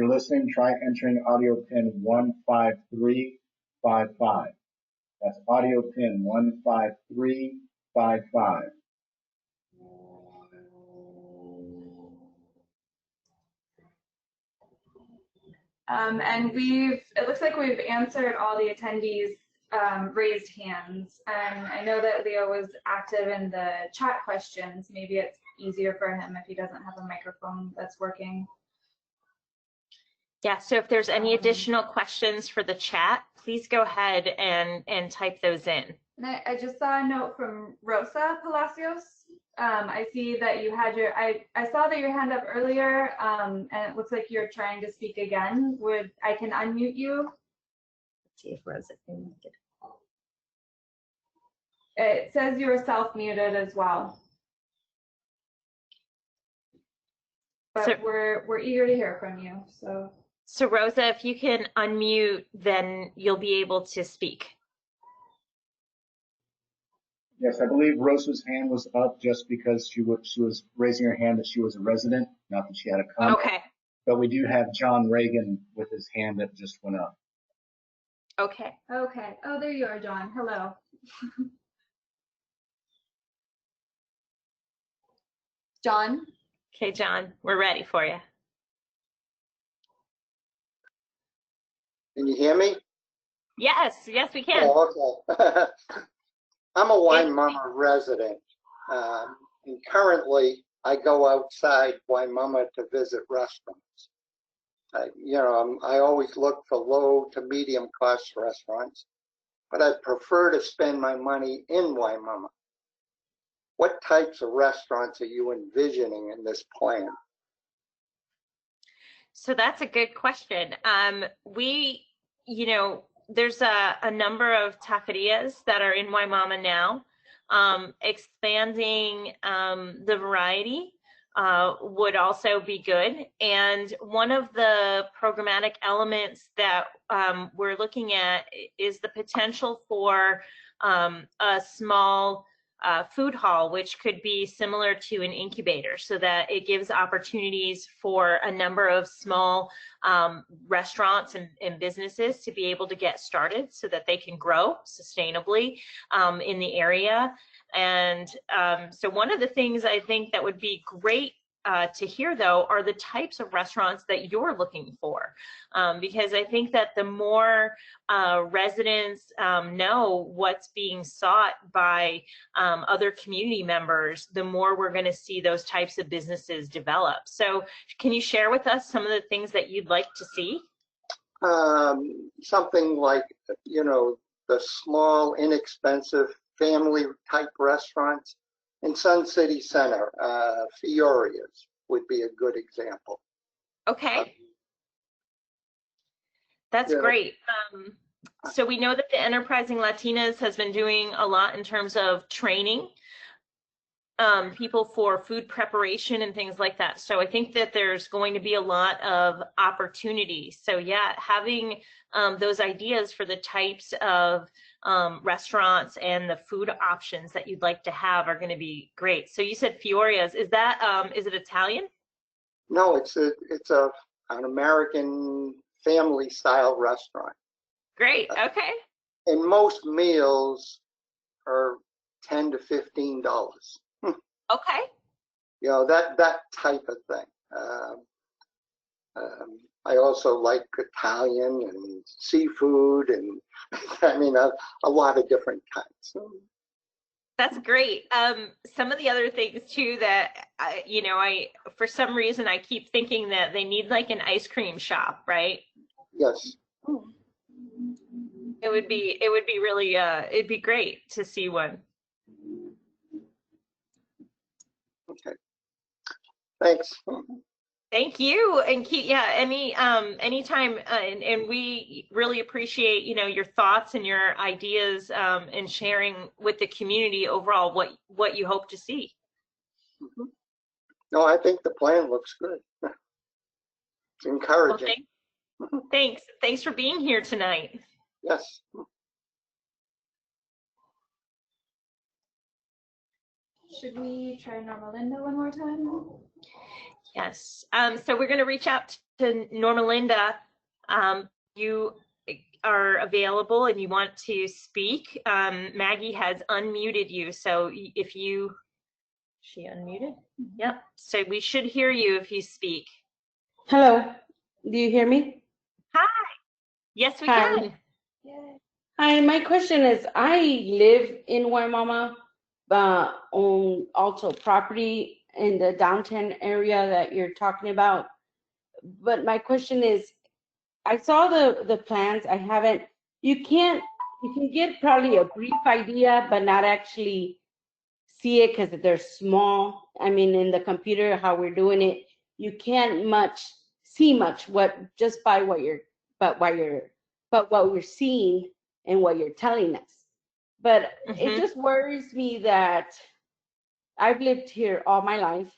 listening, try entering audio pin 15355. That's audio pin 15355. And it looks like we've answered all the attendees' raised hands. And I know that Leo was active in the chat questions. Maybe it's easier for him if he doesn't have a microphone that's working. Yeah, so if there's any additional questions for the chat, please go ahead and type those in. And I just saw a note from Rosa Palacios. I see that you had I saw that your hand up earlier, and it looks like you're trying to speak again. I can unmute you? Let's see if Rosa can get it. It says you're self-muted as well. but So- we're eager to hear from you. So Rosa, if you can unmute, then you'll be able to speak. Yes, I believe Rosa's hand was up just because she was raising her hand that she was a resident, not that she had a comment. Okay. But we do have John Reagan with his hand that just went up. Okay. Okay. Oh, there you are, John. Hello. John? Okay, John, we're ready for you. Can you hear me? Yes, we can. Oh, okay. I'm a Wimauma resident, and currently I go outside Wimauma to visit restaurants. I always look for low to medium cost restaurants, but I prefer to spend my money in Wimauma. What types of restaurants are you envisioning in this plan? So that's a good question. There's a number of taquerias that are in Wimauma now. Expanding the variety would also be good. And one of the programmatic elements that we're looking at is the potential for a small food hall, which could be similar to an incubator, so that it gives opportunities for a number of small restaurants and businesses to be able to get started so that they can grow sustainably in the area. And so one of the things I think that would be great to hear, though, are the types of restaurants that you're looking for, because I think that the more residents know what's being sought by other community members, the more we're going to see those types of businesses develop. So can you share with us some of the things that you'd like to see? Something like, the small, inexpensive family type restaurants. In Sun City Center, Fioria's would be a good example. Okay. That's great. So we know that the Enterprising Latinas has been doing a lot in terms of training people for food preparation and things like that. So I think that there's going to be a lot of opportunity. So yeah, having those ideas for the types of restaurants and the food options that you'd like to have are going to be great. So you said Fioria's. Is that is it Italian? No, it's an American family style restaurant. Great. Okay. And most meals are $10 to $15. Okay. That type of thing. I also like Italian and seafood, and I mean a lot of different kinds. That's great. Some of the other things too that I for some reason I keep thinking that they need like an ice cream shop, right? Yes. It would be really it'd be great to see one. Okay. Thanks. Thank you, and anytime, and we really appreciate your thoughts and your ideas and sharing with the community overall what you hope to see. Mm-hmm. No, I think the plan looks good. It's encouraging. Well, thanks for being here tonight. Yes. Should we try Norma Linda one more time? Yes. So we're going to reach out to Norma Linda. You are available and you want to speak. Maggie has unmuted you. So if she unmuted? Yep. So we should hear you if you speak. Hello. Do you hear me? Hi. Yes, we can. Yay. Hi. My question is, I live in Wimauma, on also property in the downtown area that you're talking about. But my question is, I saw the plans. I haven't. You can get probably a brief idea, but not actually see it because they're small. I mean, in the computer, how we're doing it, you can't see much what we're seeing and what you're telling us. But it just worries me that I've lived here all my life,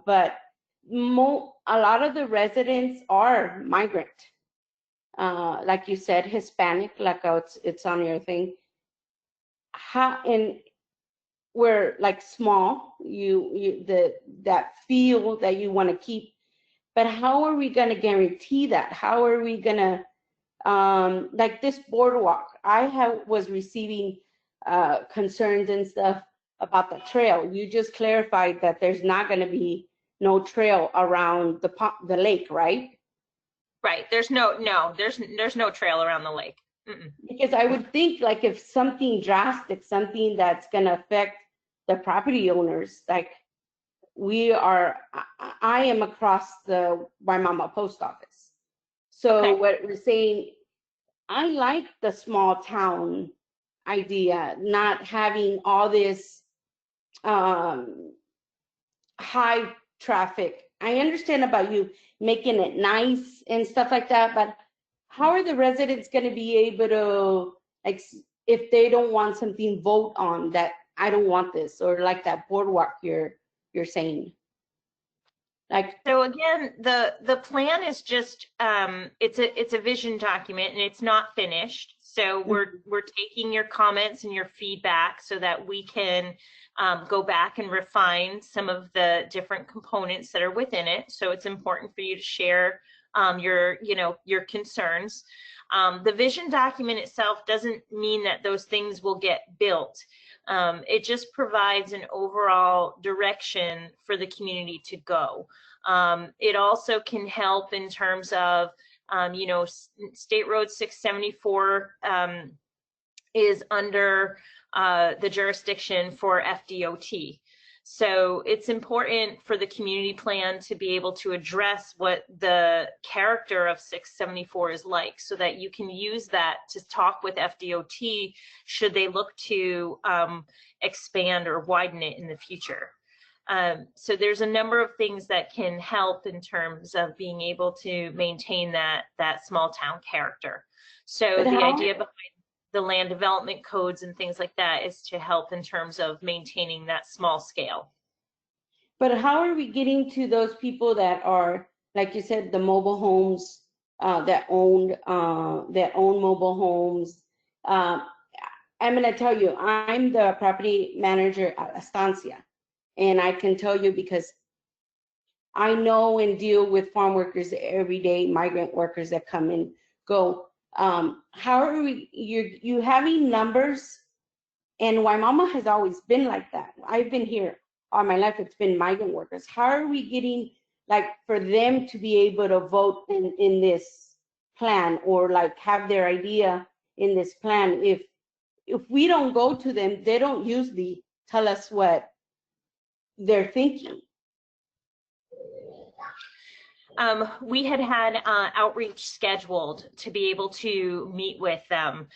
but a lot of the residents are migrant. Like you said, Hispanic, like it's on your thing. And we're like small, that feel that you want to keep, but how are we going to guarantee that? How are we going to, like this boardwalk, was receiving concerns and stuff about the trail. You just clarified that there's not going to be no trail around the lake, right? Right. There's no trail around the lake. Mm-mm. Because I would think like if something drastic, something that's going to affect the property owners, like I am across the Wimauma post office. So Okay. what we're saying, I like the small town idea, not having all this high traffic. I understand about you making it nice and stuff like that, but how are the residents going to be able to, like, if they don't want something, vote on that? I don't want this, or like that boardwalk you're saying. Like, so again, the plan is just it's a vision document and it's not finished. So we're taking your comments and your feedback so that we can go back and refine some of the different components that are within it. So it's important for you to share your concerns. The vision document itself doesn't mean that those things will get built. It just provides an overall direction for the community to go. It also can help in terms of, State Road 674 is under the jurisdiction for FDOT. So it's important for the community plan to be able to address what the character of 674 is like, so that you can use that to talk with FDOT should they look to expand or widen it in the future. So there's a number of things that can help in terms of being able to maintain that small town character. So the idea behind the land development codes and things like that is to help in terms of maintaining that small scale. But how are we getting to those people that are, like you said, the mobile homes that own mobile homes? I'm going to tell you, I'm the property manager at Estancia, and I can tell you because I know and deal with farm workers every day, migrant workers that come and go. How are you having numbers? And Wimauma has always been like that. I've been here all my life. It's been migrant workers. How are we getting, like, for them to be able to vote in this plan, or like have their idea in this plan? If we don't go to them, they don't usually tell us what they're thinking. We had outreach scheduled to be able to meet with them.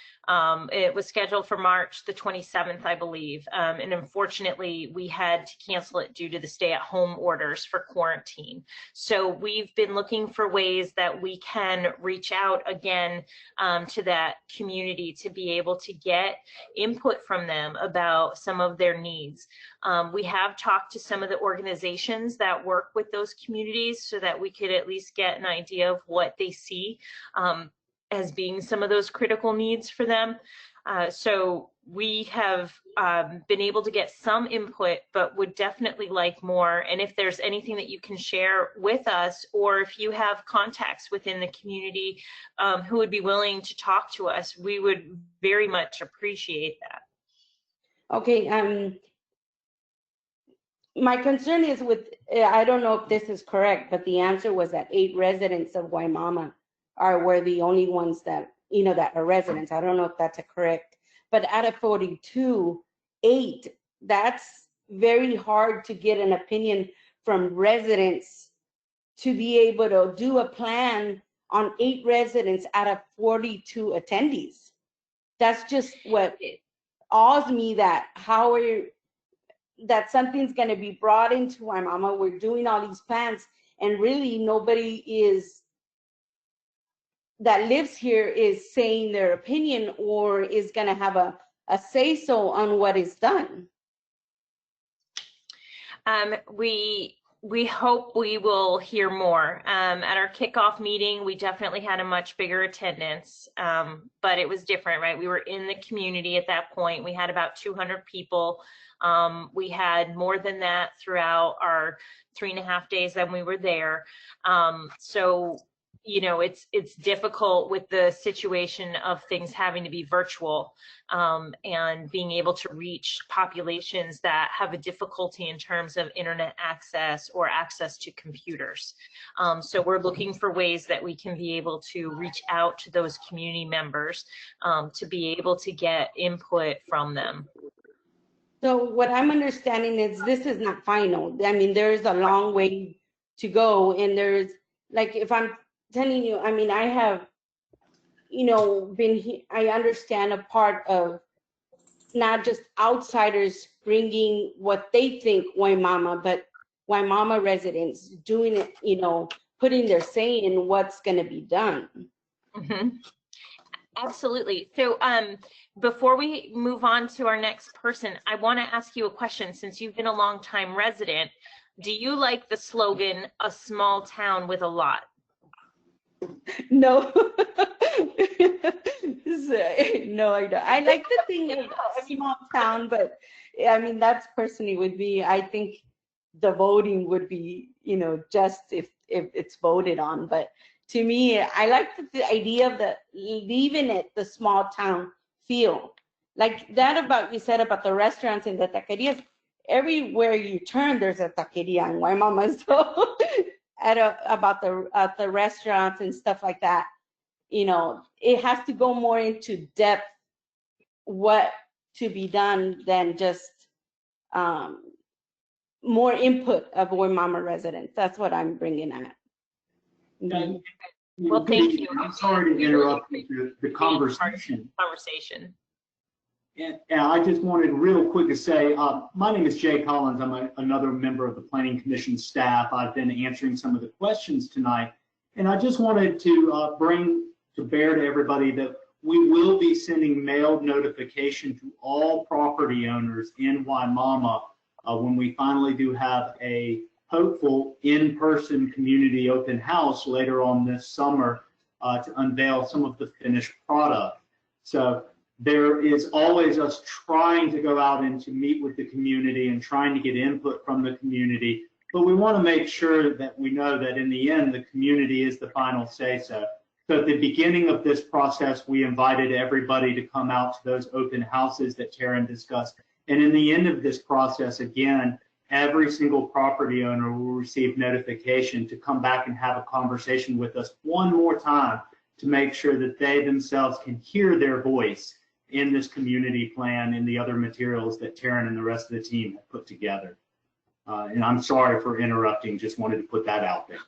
It was scheduled for March the 27th, I believe. And unfortunately, we had to cancel it due to the stay-at-home orders for quarantine. So we've been looking for ways that we can reach out again to that community to be able to get input from them about some of their needs. We have talked to some of the organizations that work with those communities so that we could at least get an idea of what they see as being some of those critical needs for them. So we have been able to get some input, but would definitely like more. And if there's anything that you can share with us, or if you have contacts within the community who would be willing to talk to us, we would very much appreciate that. Okay. My concern is with, I don't know if this is correct, but the answer was that 8 residents of Wimauma were the only ones that, that are residents. I don't know if that's correct, but out of 42, 8, that's very hard to get an opinion from residents to be able to do a plan on 8 residents out of 42 attendees. That's just what awes me, that how are that something's going to be brought into Wimauma. We're doing all these plans, and really nobody that lives here is saying their opinion or is going to have a say-so on what is done. we hope we will hear more. At our kickoff meeting, we definitely had a much bigger attendance, but it was different, right? We were in the community at that point. We had about 200 people. We had more than that throughout our 3.5 days that we were there. So, you know, it's difficult with the situation of things having to be virtual, and being able to reach populations that have a difficulty in terms of internet access or access to computers. So we're looking for ways that we can be able to reach out to those community members, to be able to get input from them. So what I'm understanding is this is not final. I mean, there's a long way to go, and there's, like, if I'm telling you, I mean, I have, you know, I understand a part of not just outsiders bringing what they think Wimauma, but Wimauma residents doing it, you know, putting their say in what's going to be done. Mm-hmm. Absolutely. So before we move on to our next person, I want to ask you a question. Since you've been a longtime resident, do you like the slogan, "A small town with a lot"? No. No, I don't. I like the thing of a small town, but I mean, that's personally would be, I think the voting would be, you know, just if it's voted on. But to me, I like the idea of leaving it the small town feel. Like that about, you said about the restaurants and the taquerias. Everywhere you turn, there's a taqueria in Wimauma. So about the restaurants and stuff like that, you know, it has to go more into depth what to be done than just more input of Wimauma residents. That's what I'm bringing at. And, well, thank you. I'm sorry to interrupt the conversation. And I just wanted real quick to say, my name is Jay Collins. I'm another member of the Planning Commission staff. I've been answering some of the questions tonight. And I just wanted to bring to bear to everybody that we will be sending mailed notification to all property owners in Wimauma when we finally do have a hopeful in-person community open house later on this summer to unveil some of the finished product. So there is always us trying to go out and to meet with the community and trying to get input from the community, but we want to make sure that we know that in the end, the community is the final say-so. So at the beginning of this process, we invited everybody to come out to those open houses that Taryn discussed. And in the end of this process, again, every single property owner will receive notification to come back and have a conversation with us one more time to make sure that they themselves can hear their voice in this community plan and the other materials that Taryn and the rest of the team have put together. And I'm sorry for interrupting, just wanted to put that out there.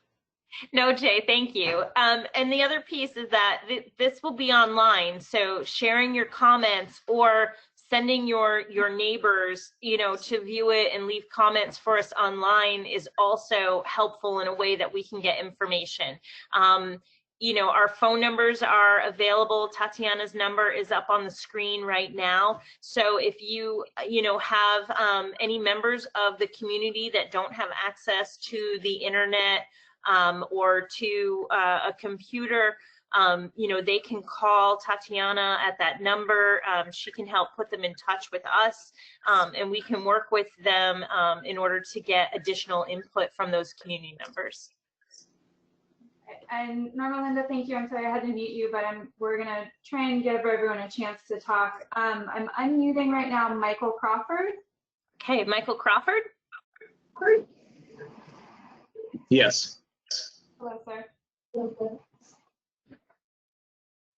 No, Jay, thank you. And the other piece is that this will be online, so sharing your comments or sending your neighbors, you know, to view it and leave comments for us online is also helpful in a way that we can get information. You know, our phone numbers are available. Tatiana's number is up on the screen right now. So if you know, have any members of the community that don't have access to the internet or to a computer, you know, they can call Tatiana at that number. She can help put them in touch with us, and we can work with them in order to get additional input from those community members. And Norma Linda, thank you. I'm sorry I had to mute you, but we're going to try and give everyone a chance to talk. I'm unmuting right now Michael Crawford. Okay, Michael Crawford? Yes. Hello, sir.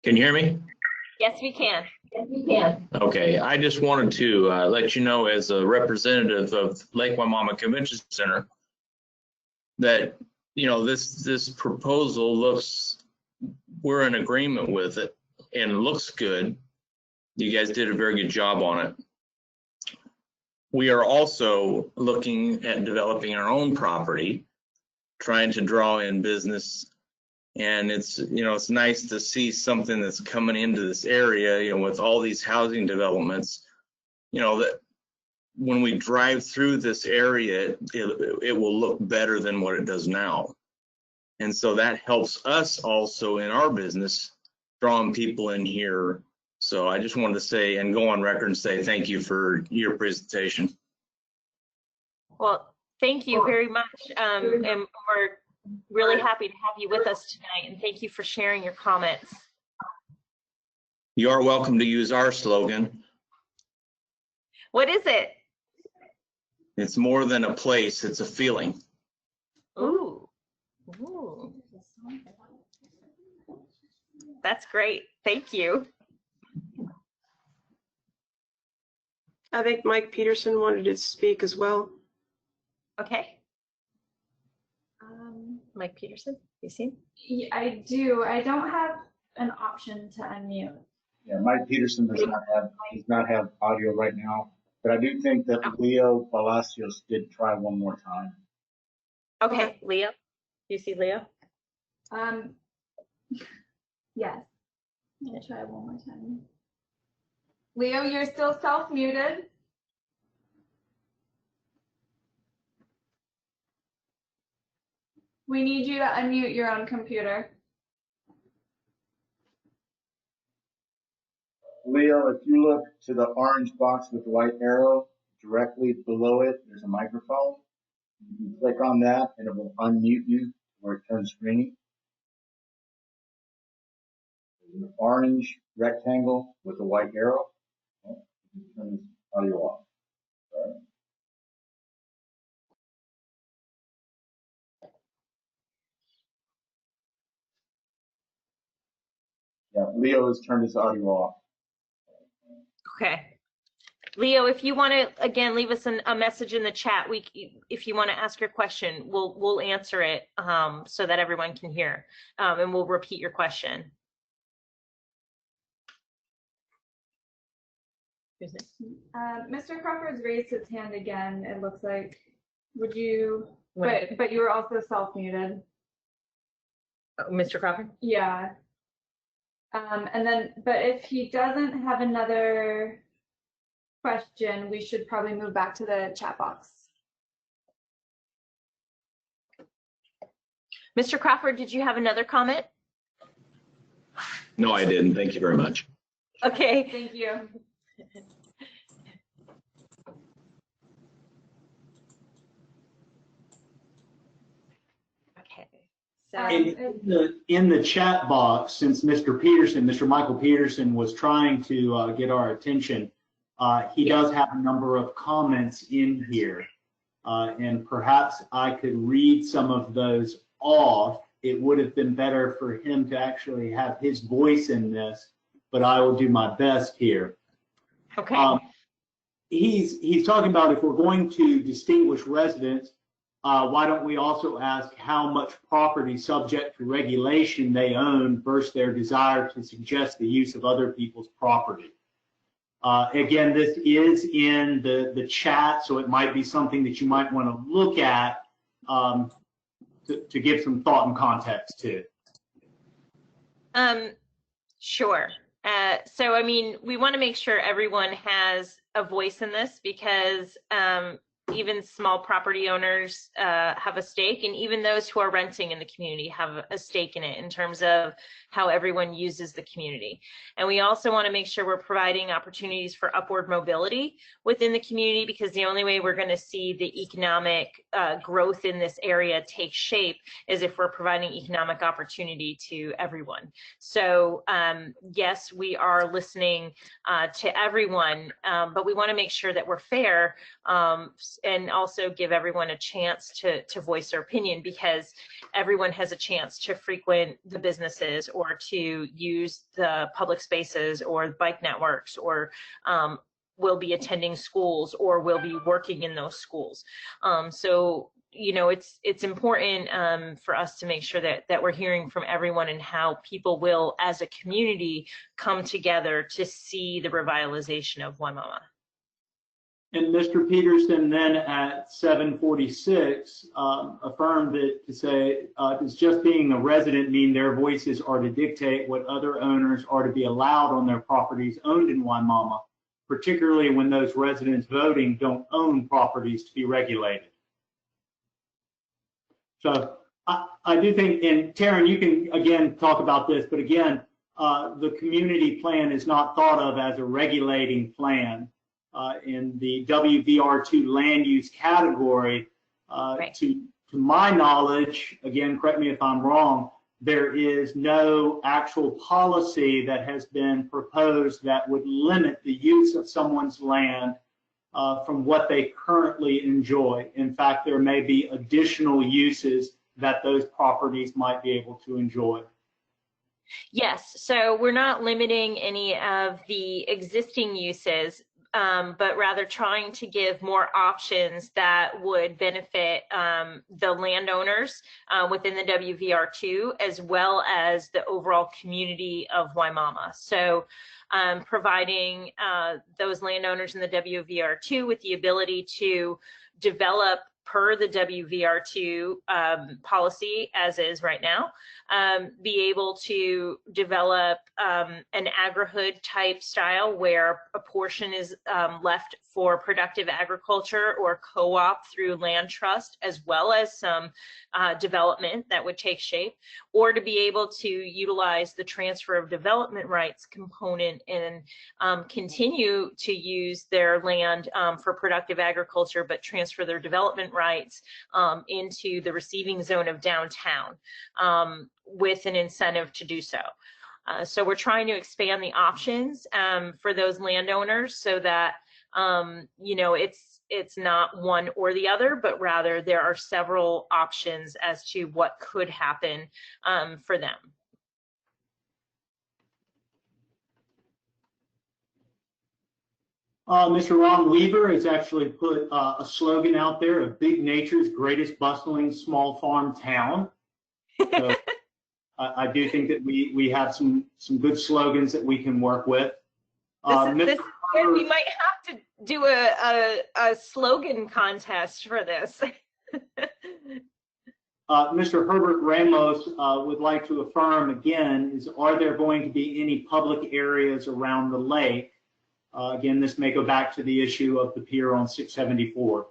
Can you hear me? Yes, we can. Yes, we can. Okay, I just wanted to let you know, as a representative of Lake Wimauma Convention Center, that, you know, this proposal looks, we're in agreement with it and looks good. You guys did a very good job on it. We are also looking at developing our own property, trying to draw in business. And it's, you know, it's nice to see something that's coming into this area, you know, with all these housing developments, you know, that when we drive through this area, it will look better than what it does now. And so that helps us also in our business, drawing people in here. So I just wanted to say and go on record and say thank you for your presentation. Well, thank you very much. And we're really happy to have you with us tonight. And thank you for sharing your comments. You are welcome to use our slogan. What is it? It's more than a place, it's a feeling. Ooh. Ooh. That's great. Thank you. I think Mike Peterson wanted to speak as well. Okay. Mike Peterson, you see? Yeah, I do. I don't have an option to unmute. Yeah, Mike Peterson does not have audio right now, but I do think that Leo Palacios did try one more time. Okay, Leo. Do you see Leo? Yes. I'm gonna try one more time. Leo, you're still self-muted. We need you to unmute your own computer. Leo, if you look to the orange box with the white arrow, directly below it, there's a microphone. You can click on that and it will unmute you where it turns green. There's an orange rectangle with a white arrow. You can turn this audio off. All right. Yeah, Leo has turned his audio off. Okay. Leo, if you want to, again, leave us a message in the chat. If you want to ask your question, we'll answer it so that everyone can hear, and we'll repeat your question. Who's this? Mr. Crawford's raised his hand again, it looks like. Would you, but you were also self-muted. Mr. Crawford? Yeah. And then, but if he doesn't have another question, we should probably move back to the chat box. Mr. Crawford, did you have another comment? No, I didn't. Thank you very much. Okay. Thank you. Okay. So In the chat box, since Mr. Michael Peterson was trying to get our attention, he does have a number of comments in here. And perhaps I could read some of those off. It would have been better for him to actually have his voice in this, but I will do my best here. Okay. He's talking about if we're going to distinguish residents, why don't we also ask how much property subject to regulation they own versus their desire to suggest the use of other people's property. Again, this is in the chat, so it might be something that you might want to look at to give some thought and context to. Sure. So, I mean, we want to make sure everyone has a voice in this because even small property owners have a stake, and even those who are renting in the community have a stake in it in terms of how everyone uses the community. And we also want to make sure we're providing opportunities for upward mobility within the community, because the only way we're going to see the economic growth in this area take shape is if we're providing economic opportunity to everyone. So yes, we are listening to everyone, but we want to make sure that we're fair and also give everyone a chance to voice their opinion, because everyone has a chance to frequent the businesses or to use the public spaces or bike networks, or will be attending schools or will be working in those schools. So, you know, it's important for us to make sure that we're hearing from everyone and how people will, as a community, come together to see the revitalization of Wimauma. And Mr. Peterson then at 7:46 affirmed it to say, does just being a resident mean their voices are to dictate what other owners are to be allowed on their properties owned in Wimauma? particularly when those residents voting don't own properties to be regulated. So I do think, and Taryn, you can again talk about this, but again, the community plan is not thought of as a regulating plan. In the WVR-2 land use category, Right. to my knowledge, again, correct me if I'm wrong, there is no actual policy that has been proposed that would limit the use of someone's land from what they currently enjoy. In fact, there may be additional uses that those properties might be able to enjoy. Yes, so we're not limiting any of the existing uses, but rather trying to give more options that would benefit the landowners within the WVR-2 as well as the overall community of Wimauma. So providing those landowners in the WVR-2 with the ability to develop per the WVR-2 policy as is right now, be able to develop an agri-hood type style where a portion is left for productive agriculture or co-op through land trust, as well as some development that would take shape, or to be able to utilize the transfer of development rights component and continue to use their land for productive agriculture, but transfer their development rights into the receiving zone of downtown with an incentive to do so. So we're trying to expand the options for those landowners so that you know, it's not one or the other, but rather there are several options as to what could happen for them. Mr. Ron Weaver has actually put a slogan out there of Big Nature's greatest bustling small farm town. So I do think that we have some good slogans that we can work with. We might have to do a slogan contest for this. Mr. Herbert Ramos would like to affirm again, are there going to be any public areas around the lake? Again, this may go back to the issue of the pier on 674.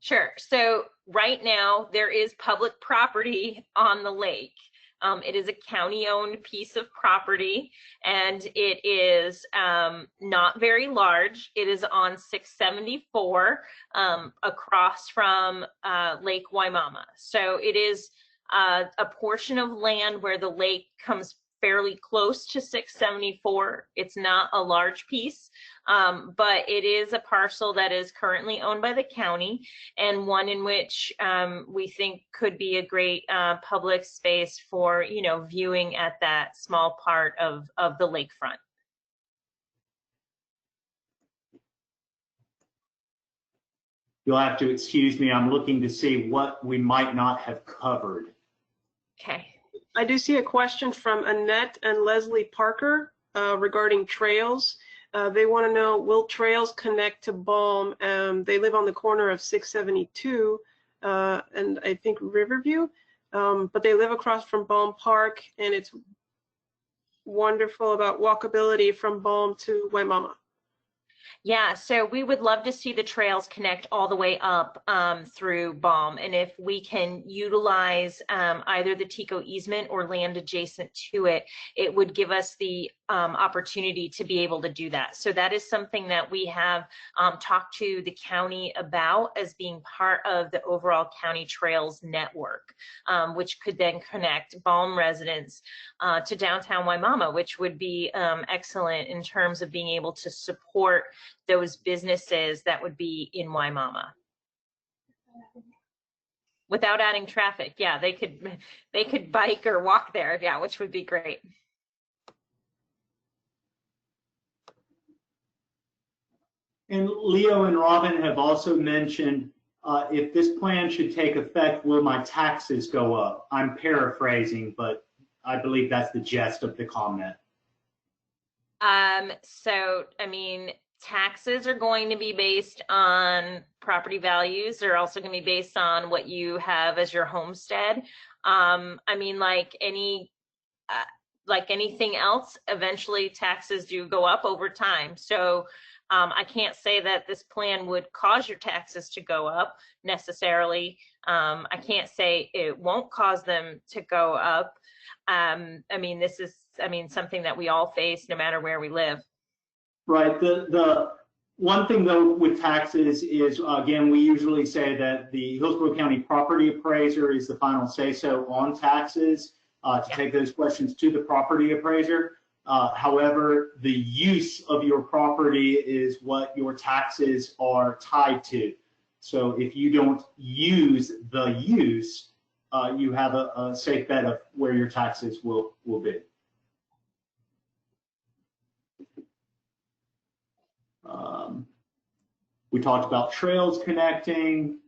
Sure. So right now there is public property on the lake. It is a county-owned piece of property, and it is not very large. It is on 674 across from Lake Wimauma. So it is a portion of land where the lake comes fairly close to 674. It's not a large piece, but it is a parcel that is currently owned by the county and one in which we think could be a great public space for, you know, viewing at that small part of the lakefront. You'll have to excuse me. I'm looking to see what we might not have covered. Okay. I do see a question from Annette and Leslie Parker regarding trails. They want to know, will trails connect to Balm? They live on the corner of 672 and I think Riverview, but they live across from Balm Park, and it's wonderful about walkability from Balm to Wimauma. Yeah, so we would love to see the trails connect all the way up through Balm. And if we can utilize either the TICO easement or land adjacent to it, it would give us the opportunity to be able to do that. So that is something that we have talked to the county about as being part of the overall county trails network, which could then connect Balm residents to downtown Wimauma, which would be excellent in terms of being able to support those businesses that would be in Wimauma. Without adding traffic, yeah, they could bike or walk there, yeah, which would be great. And Leo and Robin have also mentioned, if this plan should take effect, will my taxes go up? I'm paraphrasing, but I believe that's the gist of the comment. So, I mean, taxes are going to be based on property values. They're also going to be based on what you have as your homestead. I mean, like any like anything else, eventually taxes do go up over time. So I can't say that this plan would cause your taxes to go up necessarily. I can't say it won't cause them to go up. I mean, this is, something that we all face no matter where we live. Right. The one thing though with taxes is, again, we usually say that the Hillsborough County property appraiser is the final say-so on taxes, to take those questions to the property appraiser. However, the use of your property is what your taxes are tied to. So if you don't use the use, you have a safe bet of where your taxes will be. We talked about trails connecting.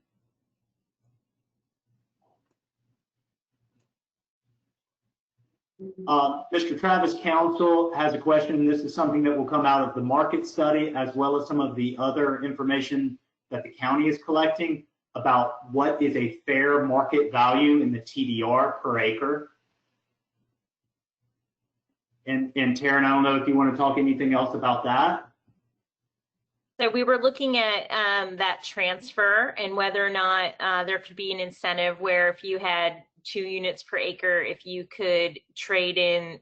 Mr. Travis Council has a question. This is something that will come out of the market study as well as some of the other information that the county is collecting about what is a fair market value in the TDR per acre. And Taryn, I don't know if you want to talk anything else about that. So we were looking at that transfer and whether or not there could be an incentive where if you had 2 units per acre, if you could trade in,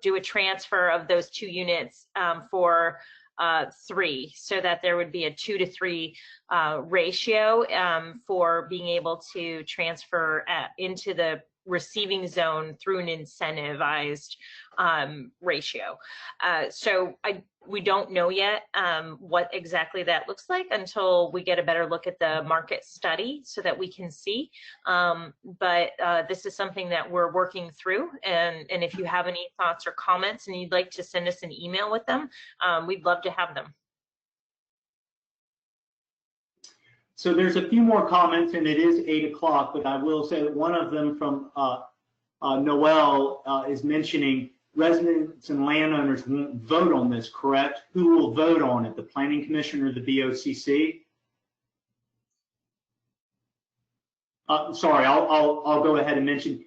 do a transfer of those 2 units for 3, so that there would be a 2 to 3 ratio for being able to transfer into the receiving zone through an incentivized ratio. So we don't know yet what exactly that looks like until we get a better look at the market study so that we can see. But this is something that we're working through. And if you have any thoughts or comments and you'd like to send us an email with them, we'd love to have them. So there's a few more comments, and it is 8 o'clock, but I will say that one of them from Noel is mentioning residents and landowners won't vote on this, correct? Who will vote on it, the Planning Commission or the BOCC? Sorry, I'll go ahead and mention,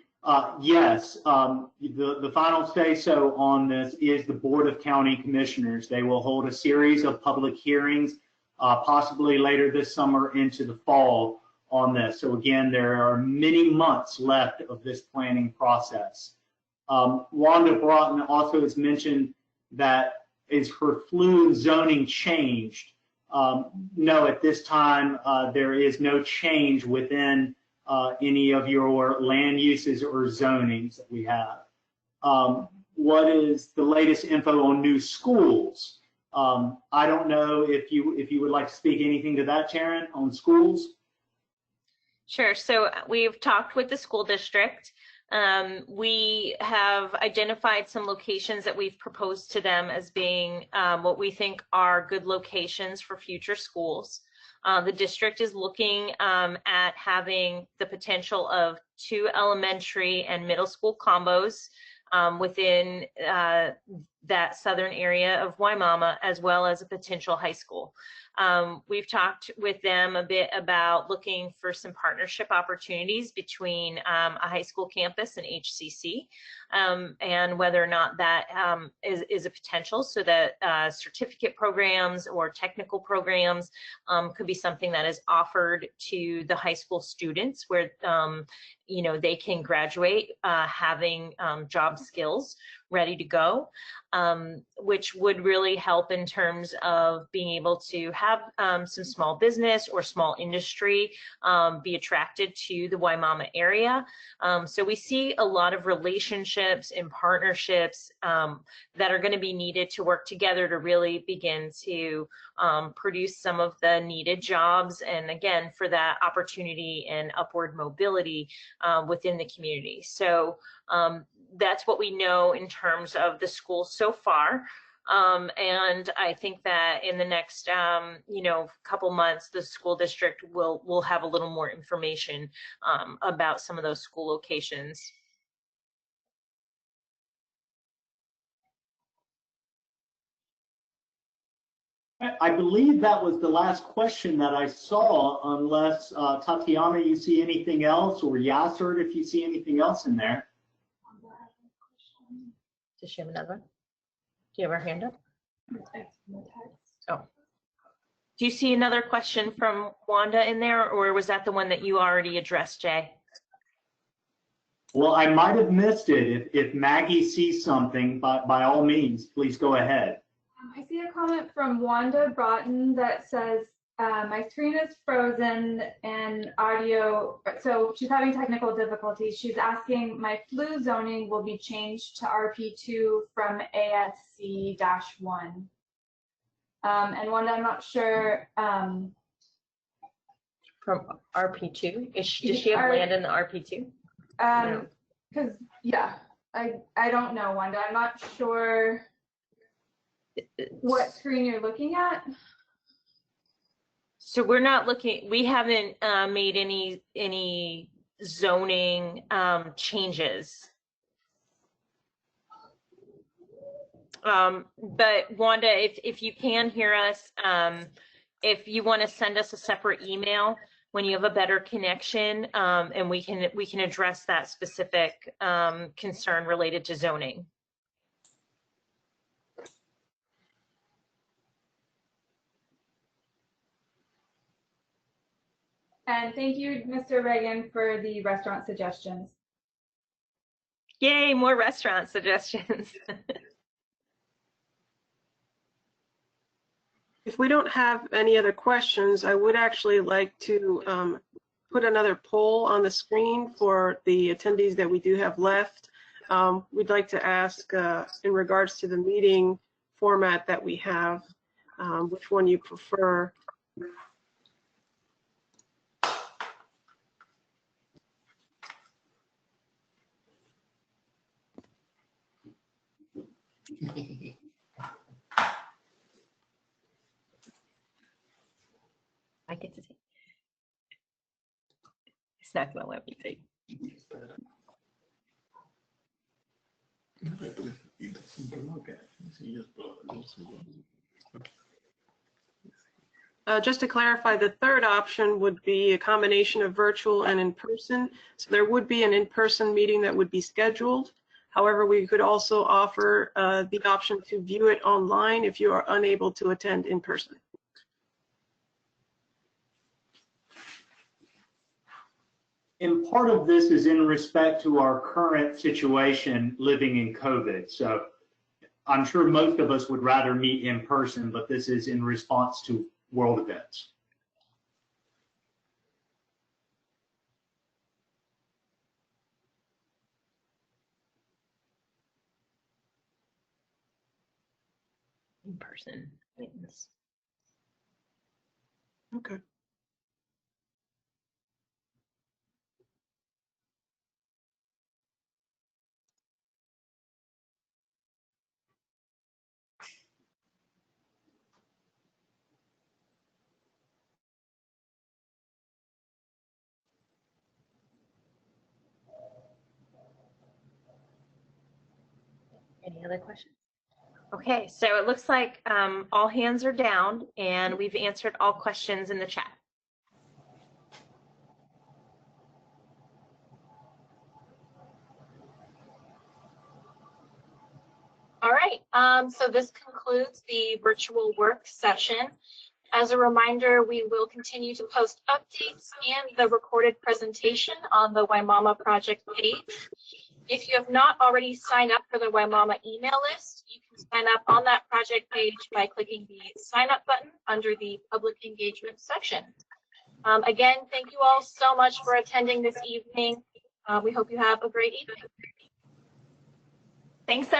yes, the final say-so on this is the Board of County Commissioners. They will hold a series of public hearings possibly later this summer into the fall on this. So again, there are many months left of this planning process. Wanda Broughton also has mentioned that is her fluid zoning changed? No, at this time, there is no change within any of your land uses or zonings that we have. What is the latest info on new schools? I don't know if you would like to speak anything to that, Taryn, on schools. Sure. So we've talked with the school district. We have identified some locations that we've proposed to them as being what we think are good locations for future schools. The district is looking at having the potential of 2 elementary and middle school combos within that southern area of Wimauma, as well as a potential high school. We've talked with them a bit about looking for some partnership opportunities between a high school campus and HCC, and whether or not that is a potential, so that certificate programs or technical programs could be something that is offered to the high school students, where they can graduate having job skills ready to go, which would really help in terms of being able to have some small business or small industry be attracted to the Wimauma area. So we see a lot of relationships and partnerships that are going to be needed to work together to really begin to produce some of the needed jobs, and again, for that opportunity and upward mobility within the community. So that's what we know in terms of the school so far. And I think that in the next, couple months, the school district will have a little more information about some of those school locations. I believe that was the last question that I saw, unless Tatiana, you see anything else, or Yasser, if you see anything else in there. Does she have another one? Do you have her hand up? Oh. Do you see another question from Wanda in there, or was that the one that you already addressed, Jay? Well, I might have missed it. If Maggie sees something, by all means, please go ahead. I see a comment from Wanda Broughton that says, my screen is frozen and audio, so she's having technical difficulties. She's asking, my flu zoning will be changed to RP2 from ASC-1. And Wanda, I'm not sure. From RP2? Does she have land in the RP2? Because, yeah, I don't know, Wanda. I'm not sure what screen you're looking at. So we're not looking, we haven't made any zoning changes. But Wanda, if you can hear us, if you want to send us a separate email when you have a better connection, and we can address that specific concern related to zoning. And thank you, Mr. Reagan, for the restaurant suggestions. Yay, more restaurant suggestions. If we don't have any other questions, I would actually like to put another poll on the screen for the attendees that we do have left. We'd like to ask in regards to the meeting format that we have, which one you prefer. I get to take. It's not going to let me take. Just to clarify, the third option would be a combination of virtual and in-person. So there would be an in-person meeting that would be scheduled. However, we could also offer the option to view it online if you are unable to attend in person. And part of this is in respect to our current situation living in COVID. So I'm sure most of us would rather meet in person, but this is in response to world events. In person meetings. Okay. Any other questions? Okay, so it looks like all hands are down and we've answered all questions in the chat. All right, so this concludes the virtual work session. As a reminder, we will continue to post updates and the recorded presentation on the Wimauma project page. If you have not already signed up for the Wimauma email list, you can sign up on that project page by clicking the sign up button under the public engagement section. Again, thank you all so much for attending this evening. We hope you have a great evening. Thanks,